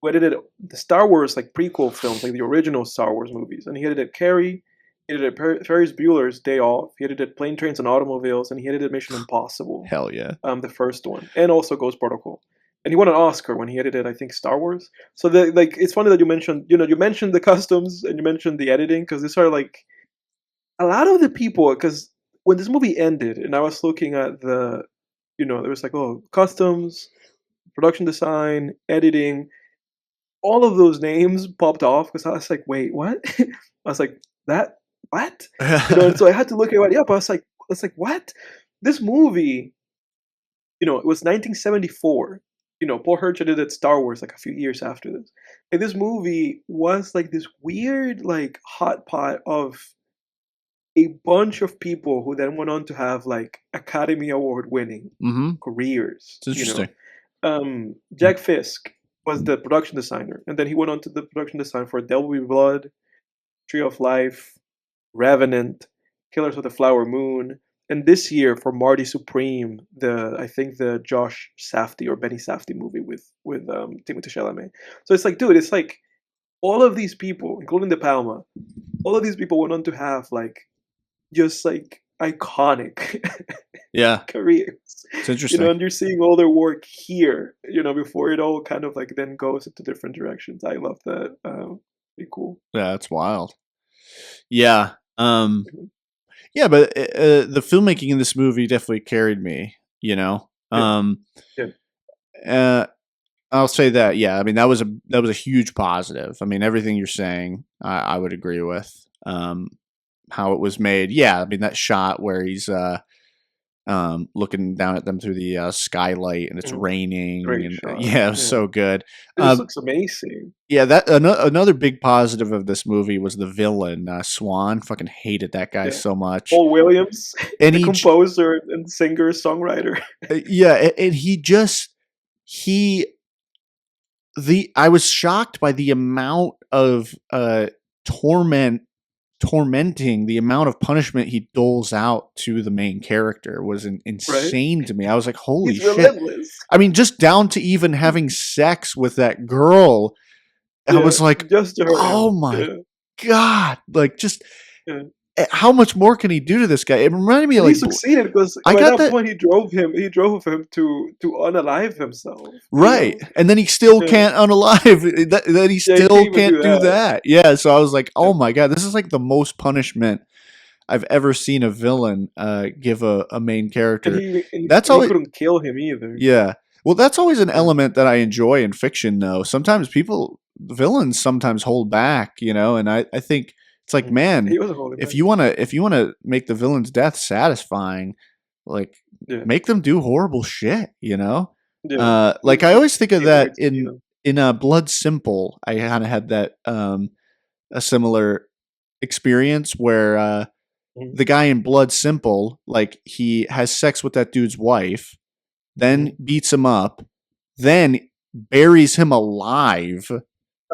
who edited the Star Wars like prequel films, like the original Star Wars movies, and he edited Carrie. He edited Ferris Bueller's Day Off. He edited Plane, Trains, and Automobiles, and he edited Mission Impossible, Hell yeah. the first one, and also Ghost Protocol. And he won an Oscar when he edited, I think, Star Wars. So it's funny that you mentioned, you mentioned the customs and you mentioned the editing because these are like a lot of the people. Because when this movie ended, and I was looking at there was like, oh, customs, production design, editing, all of those names popped off because I was like, wait, what? I was like, that what? And so I had to look at it. Yeah, but I was like, what? This movie, it was 1974. Paul Hertzler did it Star Wars like a few years after this. And this movie was like this weird, like hot pot of a bunch of people who then went on to have like Academy Award winning Mm-hmm. careers. It's interesting. Jack Fisk was the production designer, and then he went on to the production design for There Will Be Blood, Tree of Life, Revenant, Killers of the Flower Moon, and this year for Marty Supreme, I think the Josh Safdie or Benny Safdie movie with Timothée Chalamet. So it's like, dude, it's like all of these people, including De Palma, all of these people went on to have like just like iconic Yeah, careers. it's interesting. And you're seeing all their work here, before it all kind of like then goes into different directions. I love that. Pretty cool. Yeah, it's wild. Yeah. Mhm. Yeah, but the filmmaking in this movie definitely carried me, you know. Yeah, yeah, Uh, I'll say that. Yeah, I mean that was a huge positive. I mean everything you're saying, I would agree with. How it was made. Yeah, I mean that shot where he's looking down at them through the skylight and it's mhm. raining, Great and shot. yeah, it was Yeah, so good. it just looks amazing. Yeah, that another big positive of this movie was the villain, Swan. Fucking hated that guy Yeah, so much, Paul Williams, and the composer and singer songwriter. yeah, and he I was shocked by the amount of torment tormenting the amount of punishment he doles out to the main character was Right? insane to me. I was like, holy He's shit. relentless. I mean, just down to even having sex with that girl, I Yeah, was like, just to hurt oh him. my Yeah, God. Like, just yeah. how much more can he do to this guy? It reminded me of And he like, succeeded because I by got that that. point he drove him to unalive himself. Right. And then he still Yeah, can't unalive. That he yeah, he can't still even do can't do that. that. Yeah. So I was like, Yeah. oh my God, this is like the most punishment I've ever seen a villain give a main And character. That's he always, couldn't kill him either. yeah. Well, that's always an Yeah, element that I enjoy in fiction, though. Sometimes villains sometimes hold back, and I think it's like, man, he wasn't holding back. if you wanna make the villain's death satisfying, like Yeah, make them do horrible shit, you know? yeah. Like I always think of People that hate to see them. in Blood Simple. I kind of had that a similar experience where Mhm, the guy in Blood Simple, like he has sex with that dude's wife, then mhm. beats him up, then buries him alive.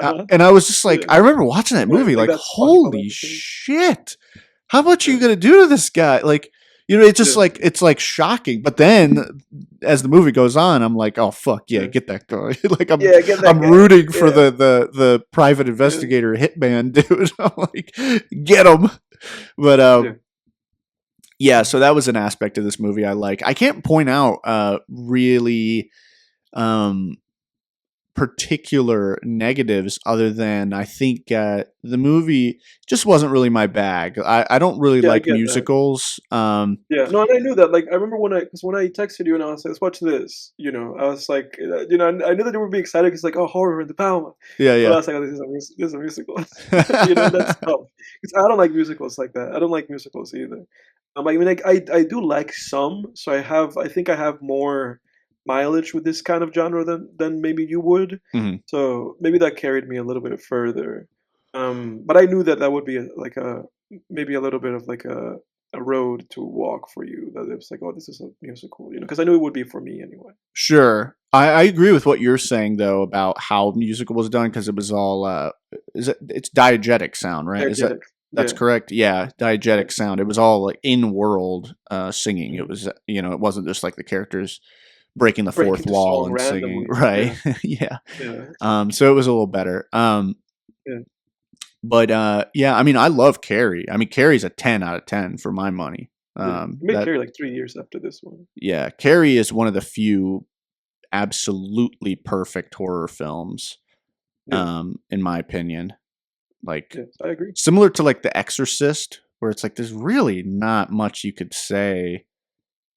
Uh-huh. And I was just like, Yeah. I remember watching that Right, movie, like like, that SpongeBob holy episode. shit. How much are you Yeah, gonna do to this guy? Like, it's just yeah, like shocking. But then as the movie goes on, I'm like, oh fuck yeah, yeah. get that guy. Like Yeah, get that I'm guy. rooting for Yeah, the private yeah, investigator hitman dude. I'm like, get him. But yeah. yeah, so that was an aspect of this movie I like. I can't point out really um particular negatives other than I think the movie just wasn't really my bag. I don't really Yeah, I like get that. musicals. Yeah, no, and I knew that. Like, I remember because when I texted you and I was like, "Let's watch this," I was like, I knew that you would be excited because like, oh, horror in the Palma. Yeah, But I yeah. was like, oh, this is a musical. That's tough. Because I don't like musicals like that. I don't like musicals either. I mean, like, I do like some. So I think I have more mileage with this kind of genre than maybe you would. Mhm. So maybe that carried me a little bit further. But I knew that that would be like a maybe a little bit of like a road to walk for you. That it's like, oh, this is a musical, because I knew it would be for me anyway. Sure. I agree with what you're saying though about how musical was done because it was all it's diegetic sound, right? Energetic. That's Yeah. correct? Yeah, Yeah. diegetic sound. It was all like in world singing. It Mhm. was it wasn't just like the characters breaking the fourth Breaking the wall song and singing, randomly. right? Yeah. Yeah. Yeah. So it was a little better. Yeah. But yeah, I mean, I love Carrie. I mean, Carrie's a 10 out of 10 for my money. Yeah. It made That Carrie like 3 years after this one. Yeah, Carrie is one of the few absolutely perfect horror films, Yeah. in my opinion. Like Yes, I agree. similar to like The Exorcist, where it's like there's really not much you could say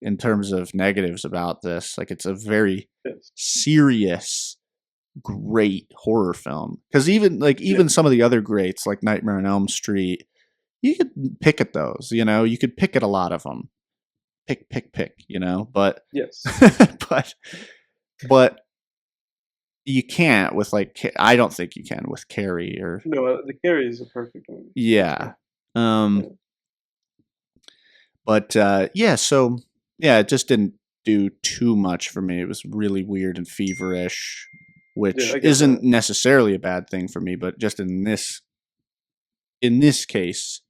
in terms of negatives about this. Like it's a very Yes. serious, great horror film. Because even Yeah. some of the other greats like Nightmare on Elm Street, you could pick at those. You could pick at a lot of them. Pick, but Yes. but but you can't with I don't think you can with Carrie or No, The Carrie is a perfect movie. yeah. Yeah. But yeah, so yeah, it just didn't do too much for me. It was really weird and feverish, Yeah, which I get isn't that. necessarily a bad thing for me, but just in this case,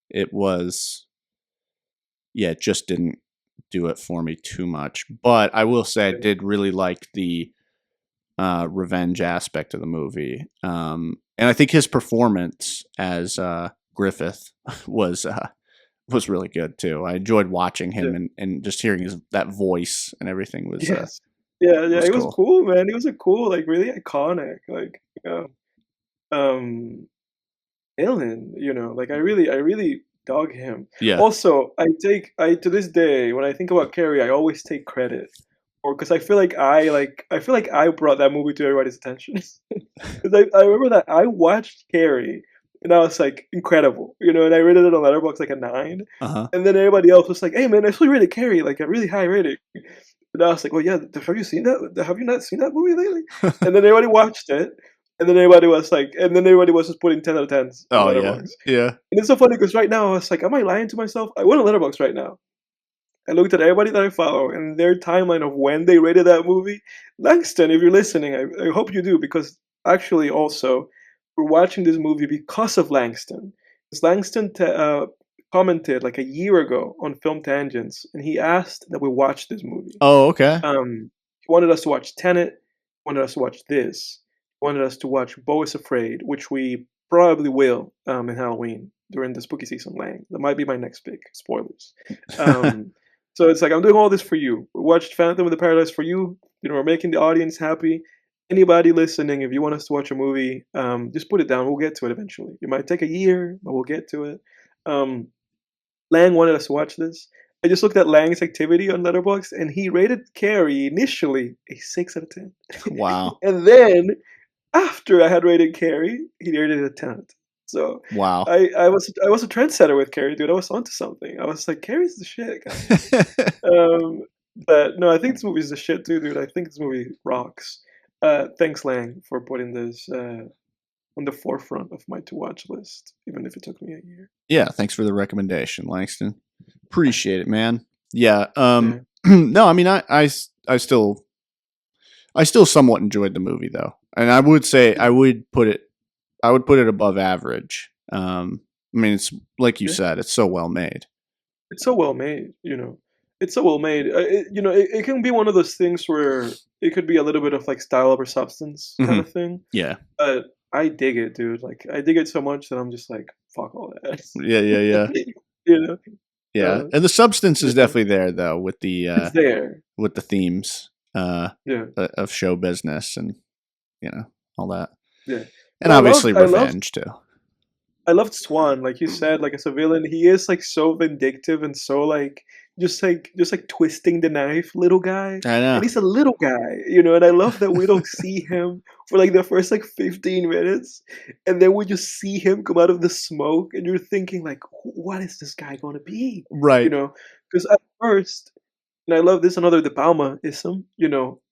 it was yeah, it just didn't do it for me too much. But I will say I Yeah. did really like the revenge aspect of the movie. And I think his performance as Griffith was really good too. I enjoyed watching Yeah. him and just hearing that voice and everything Yes. Yeah, yeah, was it was cool. cool, man. It was a cool, like really iconic, like um Alien, like I really dog him. Yeah. Also, I to this day when I think about Carrie, I always take credit, or because I feel like I brought that movie to everybody's attention. Because I remember that I watched Carrie and I was like incredible, and I rated it on Letterboxd like a 9, Uh huh. and then everybody else was like, "Hey man, I actually rated Carrie like a really high rating," and I was like, "Well, yeah, have you seen that? Have you not seen that movie lately?" And then everybody watched it, and then everybody was just putting 10 out of 10s on Oh yeah. Letterboxd. Yeah. And it's so funny because right now I was like, "Am I lying to myself?" I went on Letterboxd right now. I looked at everybody that I follow and their timeline of when they rated that movie. Langston, if you're listening, I hope you do because actually also we're watching this movie because of Langston. Because Langston commented like a year ago on Film Tangents and he asked that we watch this movie. Oh okay. He wanted us to watch Tenet, wanted us to watch this, wanted us to watch Beau is Afraid, which we probably will in Halloween during the spooky season. Lang, that might be my next pick. Spoilers. Um, so it's like I'm doing all this for you. We watched Phantom of the Paradise for you. We're making the audience happy. Anybody listening, if you want us to watch a movie, just put it down. We'll get to it eventually. It might take a year, but we'll get to it. Um, Lang wanted us to watch this. I just looked at Lang's activity on Letterboxd, and he rated Carrie initially a 6 out of 10, Wow. and then after I had rated Carrie, he rated it a 10. So Wow. I was a trendsetter with Carrie, dude. I was onto something. I was like, Carrie's the shit, guys. Um, but no, I think this movie's the shit too, dude. I think this movie rocks. Thanks, Lang, for putting this on the forefront of my to watch list, even if it took me a year. Yeah. Thanks for the recommendation, Langston. Appreciate it, man. Yeah. Yeah. No, I mean, I still somewhat enjoyed the movie though, and I would say I would put it above average. I mean, it's like you Yeah. said, it's so well made. It's so well made. It's so well made. It can be one of those things where it could be a little bit of like style over substance kind Hmm. of thing. Yeah. But I dig it, dude. Like I dig it so much that I'm just like, fuck all that. Yeah. Yeah. Yeah. you know? Yeah. Uh, And the substance is yeah. definitely there though It's there. with the themes Yeah. of show business and all that, Yeah. and But obviously revenge too. I loved Swan, like you said, like as a villain, he is like so vindictive and so like just like twisting the knife, little guy. I know. And he's a little guy, and I love that we don't see him for like the first like 15 minutes, and then we just see him come out of the smoke, and you're thinking like, what is this guy gonna be? You Right. know, because at first, and I love this another De Palma ism.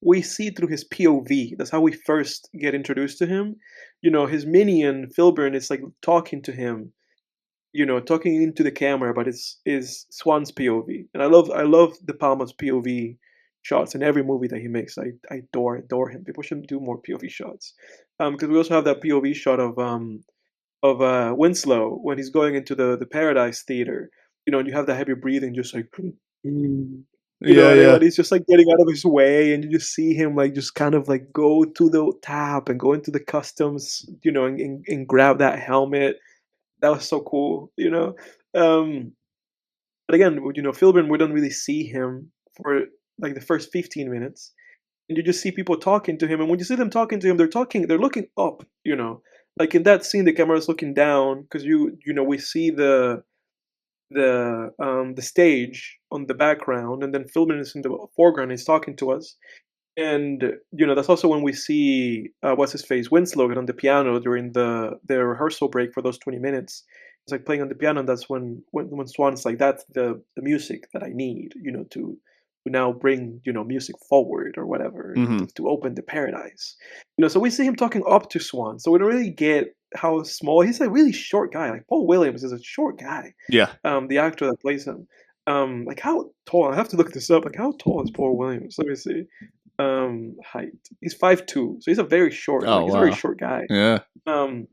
We see through his POV. That's how we first get introduced to him. His minion Filburn is like talking to him. Talking into the camera, but it's is Swan's POV, and I love De Palma's POV shots in every movie that he makes. I adore him. People should do more POV shots, because we also have that POV shot of Winslow when he's going into the Paradise Theater. And you have that heavy breathing, just like. Yeah. And Yeah. everybody's just like getting out of his way, and you just see him like just kind of like go to the tap and go into the customs, and grab that helmet. That was so cool. Um, but again, Philbin, we don't really see him for like the first 15 minutes, and you just see people talking to him. And when you see them talking to him, they're looking up. Like in that scene, the camera is looking down because we see the stage on the background, and then Philbin is in the foreground. He's talking to us, and that's also when we see what's his face Winslow get on the piano during the rehearsal break for those 20 minutes. it's like playing on the piano, and that's when Swan's like, that's the music that I need, to now bring, music forward or whatever, Hmm. to open the paradise. So we see him talking up to Swan, so we don't really get how small he's. A really short guy. Like Paul Williams is a short guy. Yeah. The actor that plays him. Like how tall? I have to look this up. Like how tall is Paul Williams? Let me see. Height. He's 5'2", so he's a very short. Oh Like he's a very wow. short guy. Yeah. Um,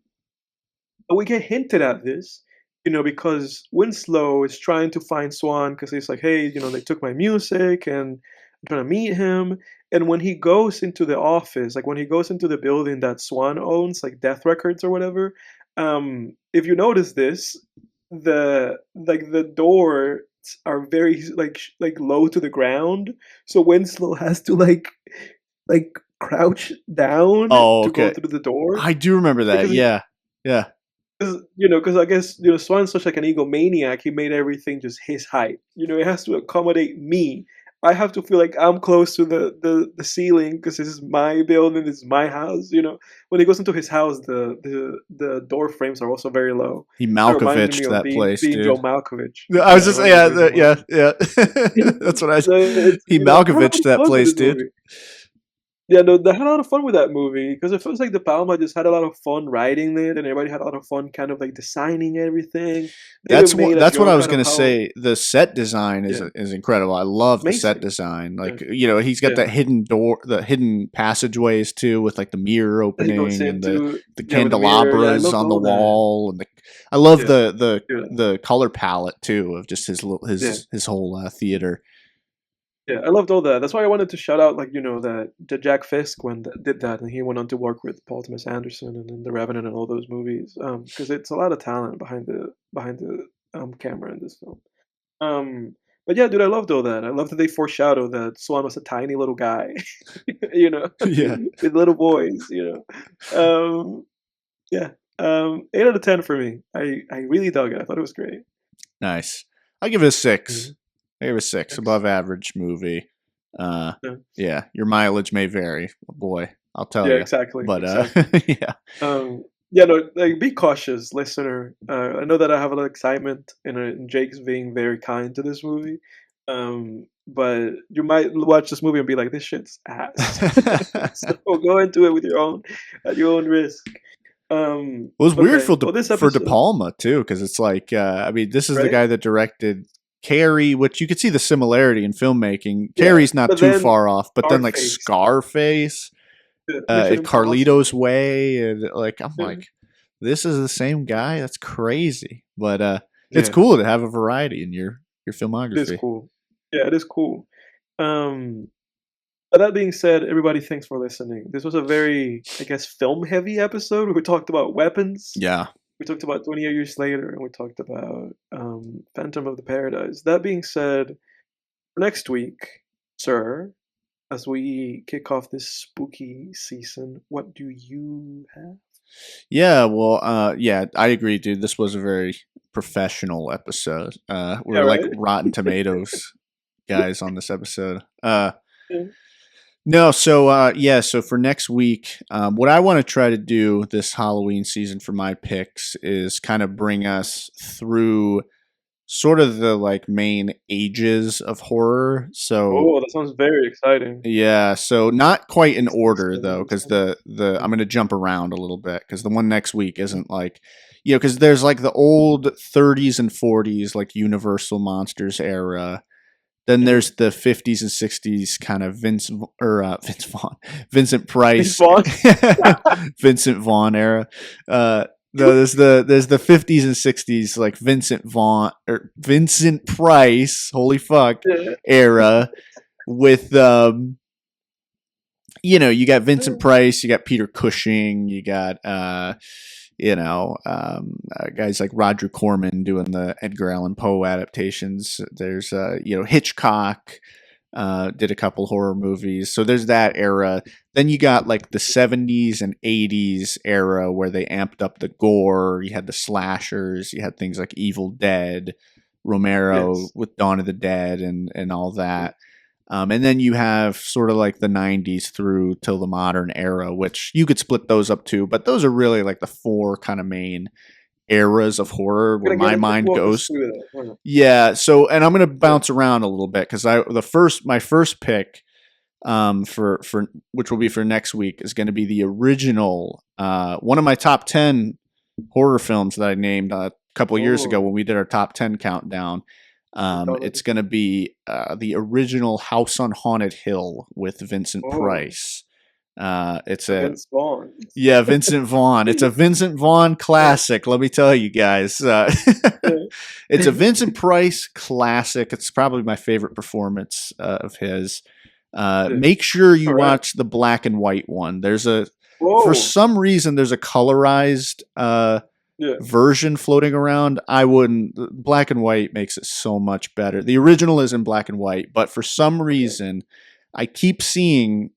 but we get hinted at this, because Winslow is trying to find Swan because he's like, hey, they took my music and I'm trying to meet him. And when he goes into the office, like when he goes into the building that Swan owns, like Death Records or whatever, if you notice this, the doors are very like low to the ground, so Winslow has to like crouch down Oh, to go okay. through the door I do remember that. because Yeah. Yeah. because I guess Swan's such like an egomaniac. He made everything just his height. It has to accommodate me. I have to feel like I'm close to the ceiling because this is my building, this is my house. When he goes into his house, the door frames are also very low. He It reminded Malkovich me of that being place, being Joe dude. Malkovich. I was Yeah, just one of the yeah, reasons why. yeah, yeah. That's what I. So it's He I had a lot Malkovich of that fun with place, this dude. movie. Yeah, no, they had a lot of fun with that movie because it feels like De Palma just had a lot of fun writing it, and everybody had a lot of fun kind of like designing everything. They even made a That's what I joke was out of gonna how say. The set design yeah, is incredible. I love the set amazing. design. Yeah, Like he's got yeah. that hidden door, the hidden passageways too, with like the mirror That he goes opening and into the with the mirror. Yeah, I candelabras loved on the all that. wall, and I love Yeah, yeah, the color palette too of just yeah. his whole theater. Yeah, I loved all that. That's why I wanted to shout out, like, the Jack Fisk when did that, and he went on to work with Paul Thomas Anderson and then The Revenant and all those movies. Because it's a lot of talent behind the camera in this film. But yeah, dude, I loved all that. I love that they foreshadow that Swan was a tiny little guy, you know, Yeah, with little boys, yeah. 8 out of 10 for me. I really dug it. I thought it was great. nice. I give it a six. Mhm. I give it a six, Thanks. above average movie. Uh, Yeah. yeah, your mileage may vary, boy. I'll tell Yeah, you, exactly, but exactly. yeah, Yeah, no, like be cautious, listener. I know that I have a lot of excitement and Jake's being very kind to this movie. But you might watch this movie and be like, "This shit's ass." So go into it with at your own risk. It was weird Okay. Well, this For De episode, Palma too, because it's like I mean, this is the right? guy that directed Carrie, which you could see the similarity in filmmaking. Yeah, Carrie's not but too then far off, but then like Scarface, Scarface, Mission Carlito's Impossible. Way, and like I'm Yeah, like, this is the same guy. That's crazy, but it's yeah, cool to have a variety in your it is filmography. cool. Yeah, it is cool. Um, But that being said, everybody, thanks for listening. This was a very, I guess, film-heavy episode. We talked about weapons. Yeah, We talked about 28 Years Later, and we talked about Phantom of the Paradise. That being said, for next week, sir, as we kick off this spooky season, what do you have? yeah. Well, yeah, I agree, dude. This was a very professional episode. Yeah, We're like right? Rotten Tomatoes guys on this episode. Yeah. No, so yeah, so for next week, what I want to try to do this Halloween season for my picks is kind of bring us through sort of the like main ages of horror. So Oh, that sounds very exciting. yeah, so not quite in That's order though, very because exciting. the I'm gonna jump around a little bit because the one next week isn't like because there's like the old 30s and 40s like Universal Monsters era. Then Mhm. there's the 50s and 60s kind of Vince Vaughn, Vincent Vince Price, Vaughn. Vincent Vaughn era. No, there's the 50s and 60s like Vincent Vaughn or Vincent Price, holy fuck, Yeah. era with you got Vincent Price, you got Peter Cushing, you got guys like Roger Corman doing the Edgar Allan Poe adaptations. There's Hitchcock did a couple horror movies. So there's that era. Then you got like the 70s and 80s era where they amped up the gore. You had the slashers, you had things like Evil Dead, Romero Yes. with Dawn of the Dead and all that. And then you have sort of like the 90s through till the modern era, which you could split those up too. But those are really like the four kind of main eras of horror where Gonna get my into mind walk us goes. through that. Why not? Yeah, so and I'm gonna Yeah. bounce around a little bit because my first pick for which will be for next week is going to be the original one of my top 10 horror films that I named a couple of years ago when Oh, we did our top 10 countdown. It's mythology. going to be the original House on Haunted Hill with Vincent Oh, Price. It's a Vince Vaughn. Yeah, Vincent Vaughn. It's a Vincent Vaughn Yeah. classic. Let me tell you guys, Yeah. it's a Vincent Price classic. It's probably my favorite performance of his. Yeah. Make sure you All right. watch the black and white one. For Whoa. some reason, there's a colorized Yeah. version floating around. I wouldn't. Black and white makes it so much better. The original is in black and white, but for some Okay. reason, I keep seeing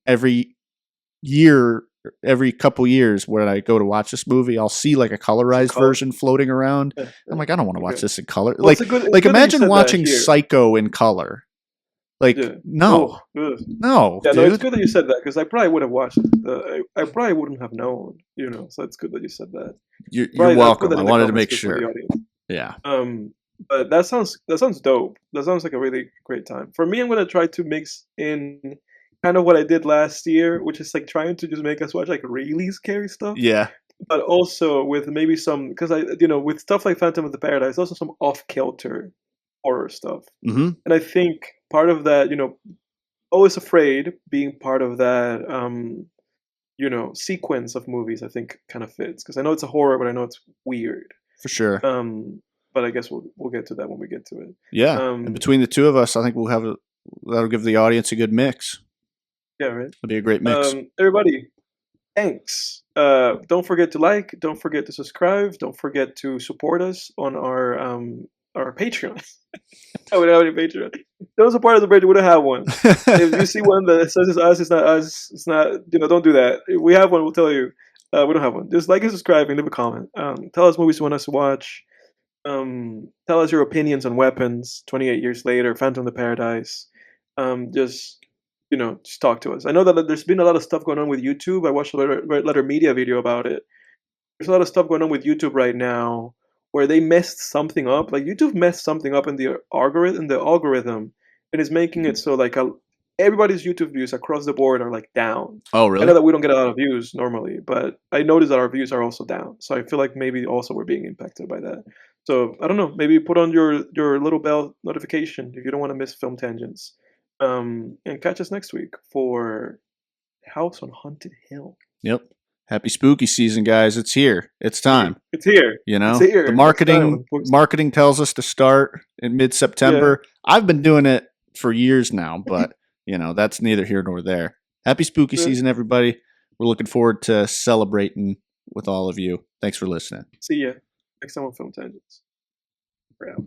year, every couple years when I go to watch this movie, I'll see like a It's a colorized color. version floating around. Yeah. I'm Yeah. like, I don't want to watch Okay. this in color. Well, it's Like good that you imagine said that watching here. Psycho in color. Like, Yeah. no, Oh. Ugh. no, Yeah. No, it's dude. good that you said that because I probably would have watched it. I probably wouldn't have known. So it's good that you said that. You're Right. I'll put welcome. that I in the wanted to comments make too for the sure. audience. Yeah. But that sounds dope. That sounds like a really great time. For me, I'm gonna try to mix in kind of what I did last year, which is like trying to just make us watch like really scary stuff, Yeah. but also with maybe some because with stuff like Phantom of the Paradise, also some off kilter horror stuff. Mm-hmm. And I think part of that, Always Afraid being part of that, sequence of movies, I think kind of fits because I know it's a horror, but I know it's weird. For sure. But I guess we'll get to that when we get to it. Yeah. And Um, between the two of us, I think that'll give the audience a good mix. yeah, right. It'll be a great mix. Everybody, thanks. Don't forget to like. Don't forget to subscribe. Don't forget to support us on our Patreon. I would have any Patreon. Don't support us on Patreon. We don't have one. If you see one that says it's us, it's not us. It's not. Don't do that. If we have one, we'll tell you. We don't have one. Just like and subscribe and leave a comment. Tell us movies you want us to watch. Tell us your opinions on Weapons. 28 years later, Phantom of the Paradise. Just talk to us. I know that there's been a lot of stuff going on with YouTube. I watched a Red Letter Media video about it. There's a lot of stuff going on with YouTube right now where they messed something up. Like YouTube messed something up in the algorithm, and is making it so like everybody's YouTube views across the board are like down. Oh, I know really? that we don't get a lot of views normally, but I noticed that our views are also down. So I feel like maybe also we're being impacted by that. So I don't know. Maybe put on your little bell notification if you don't want to miss film tangents. And catch us next week for House on Haunted Hill. Yep. Happy spooky season, guys. It's here. It's time. It's here. You know, It's here. the It's time. marketing tells us to start in mid-September. I've been doing it for years now, but that's neither here nor there. Happy spooky Yeah. season, everybody. We're looking forward to celebrating with all of you. Thanks for listening. See ya next time on Film Tangents. We're out.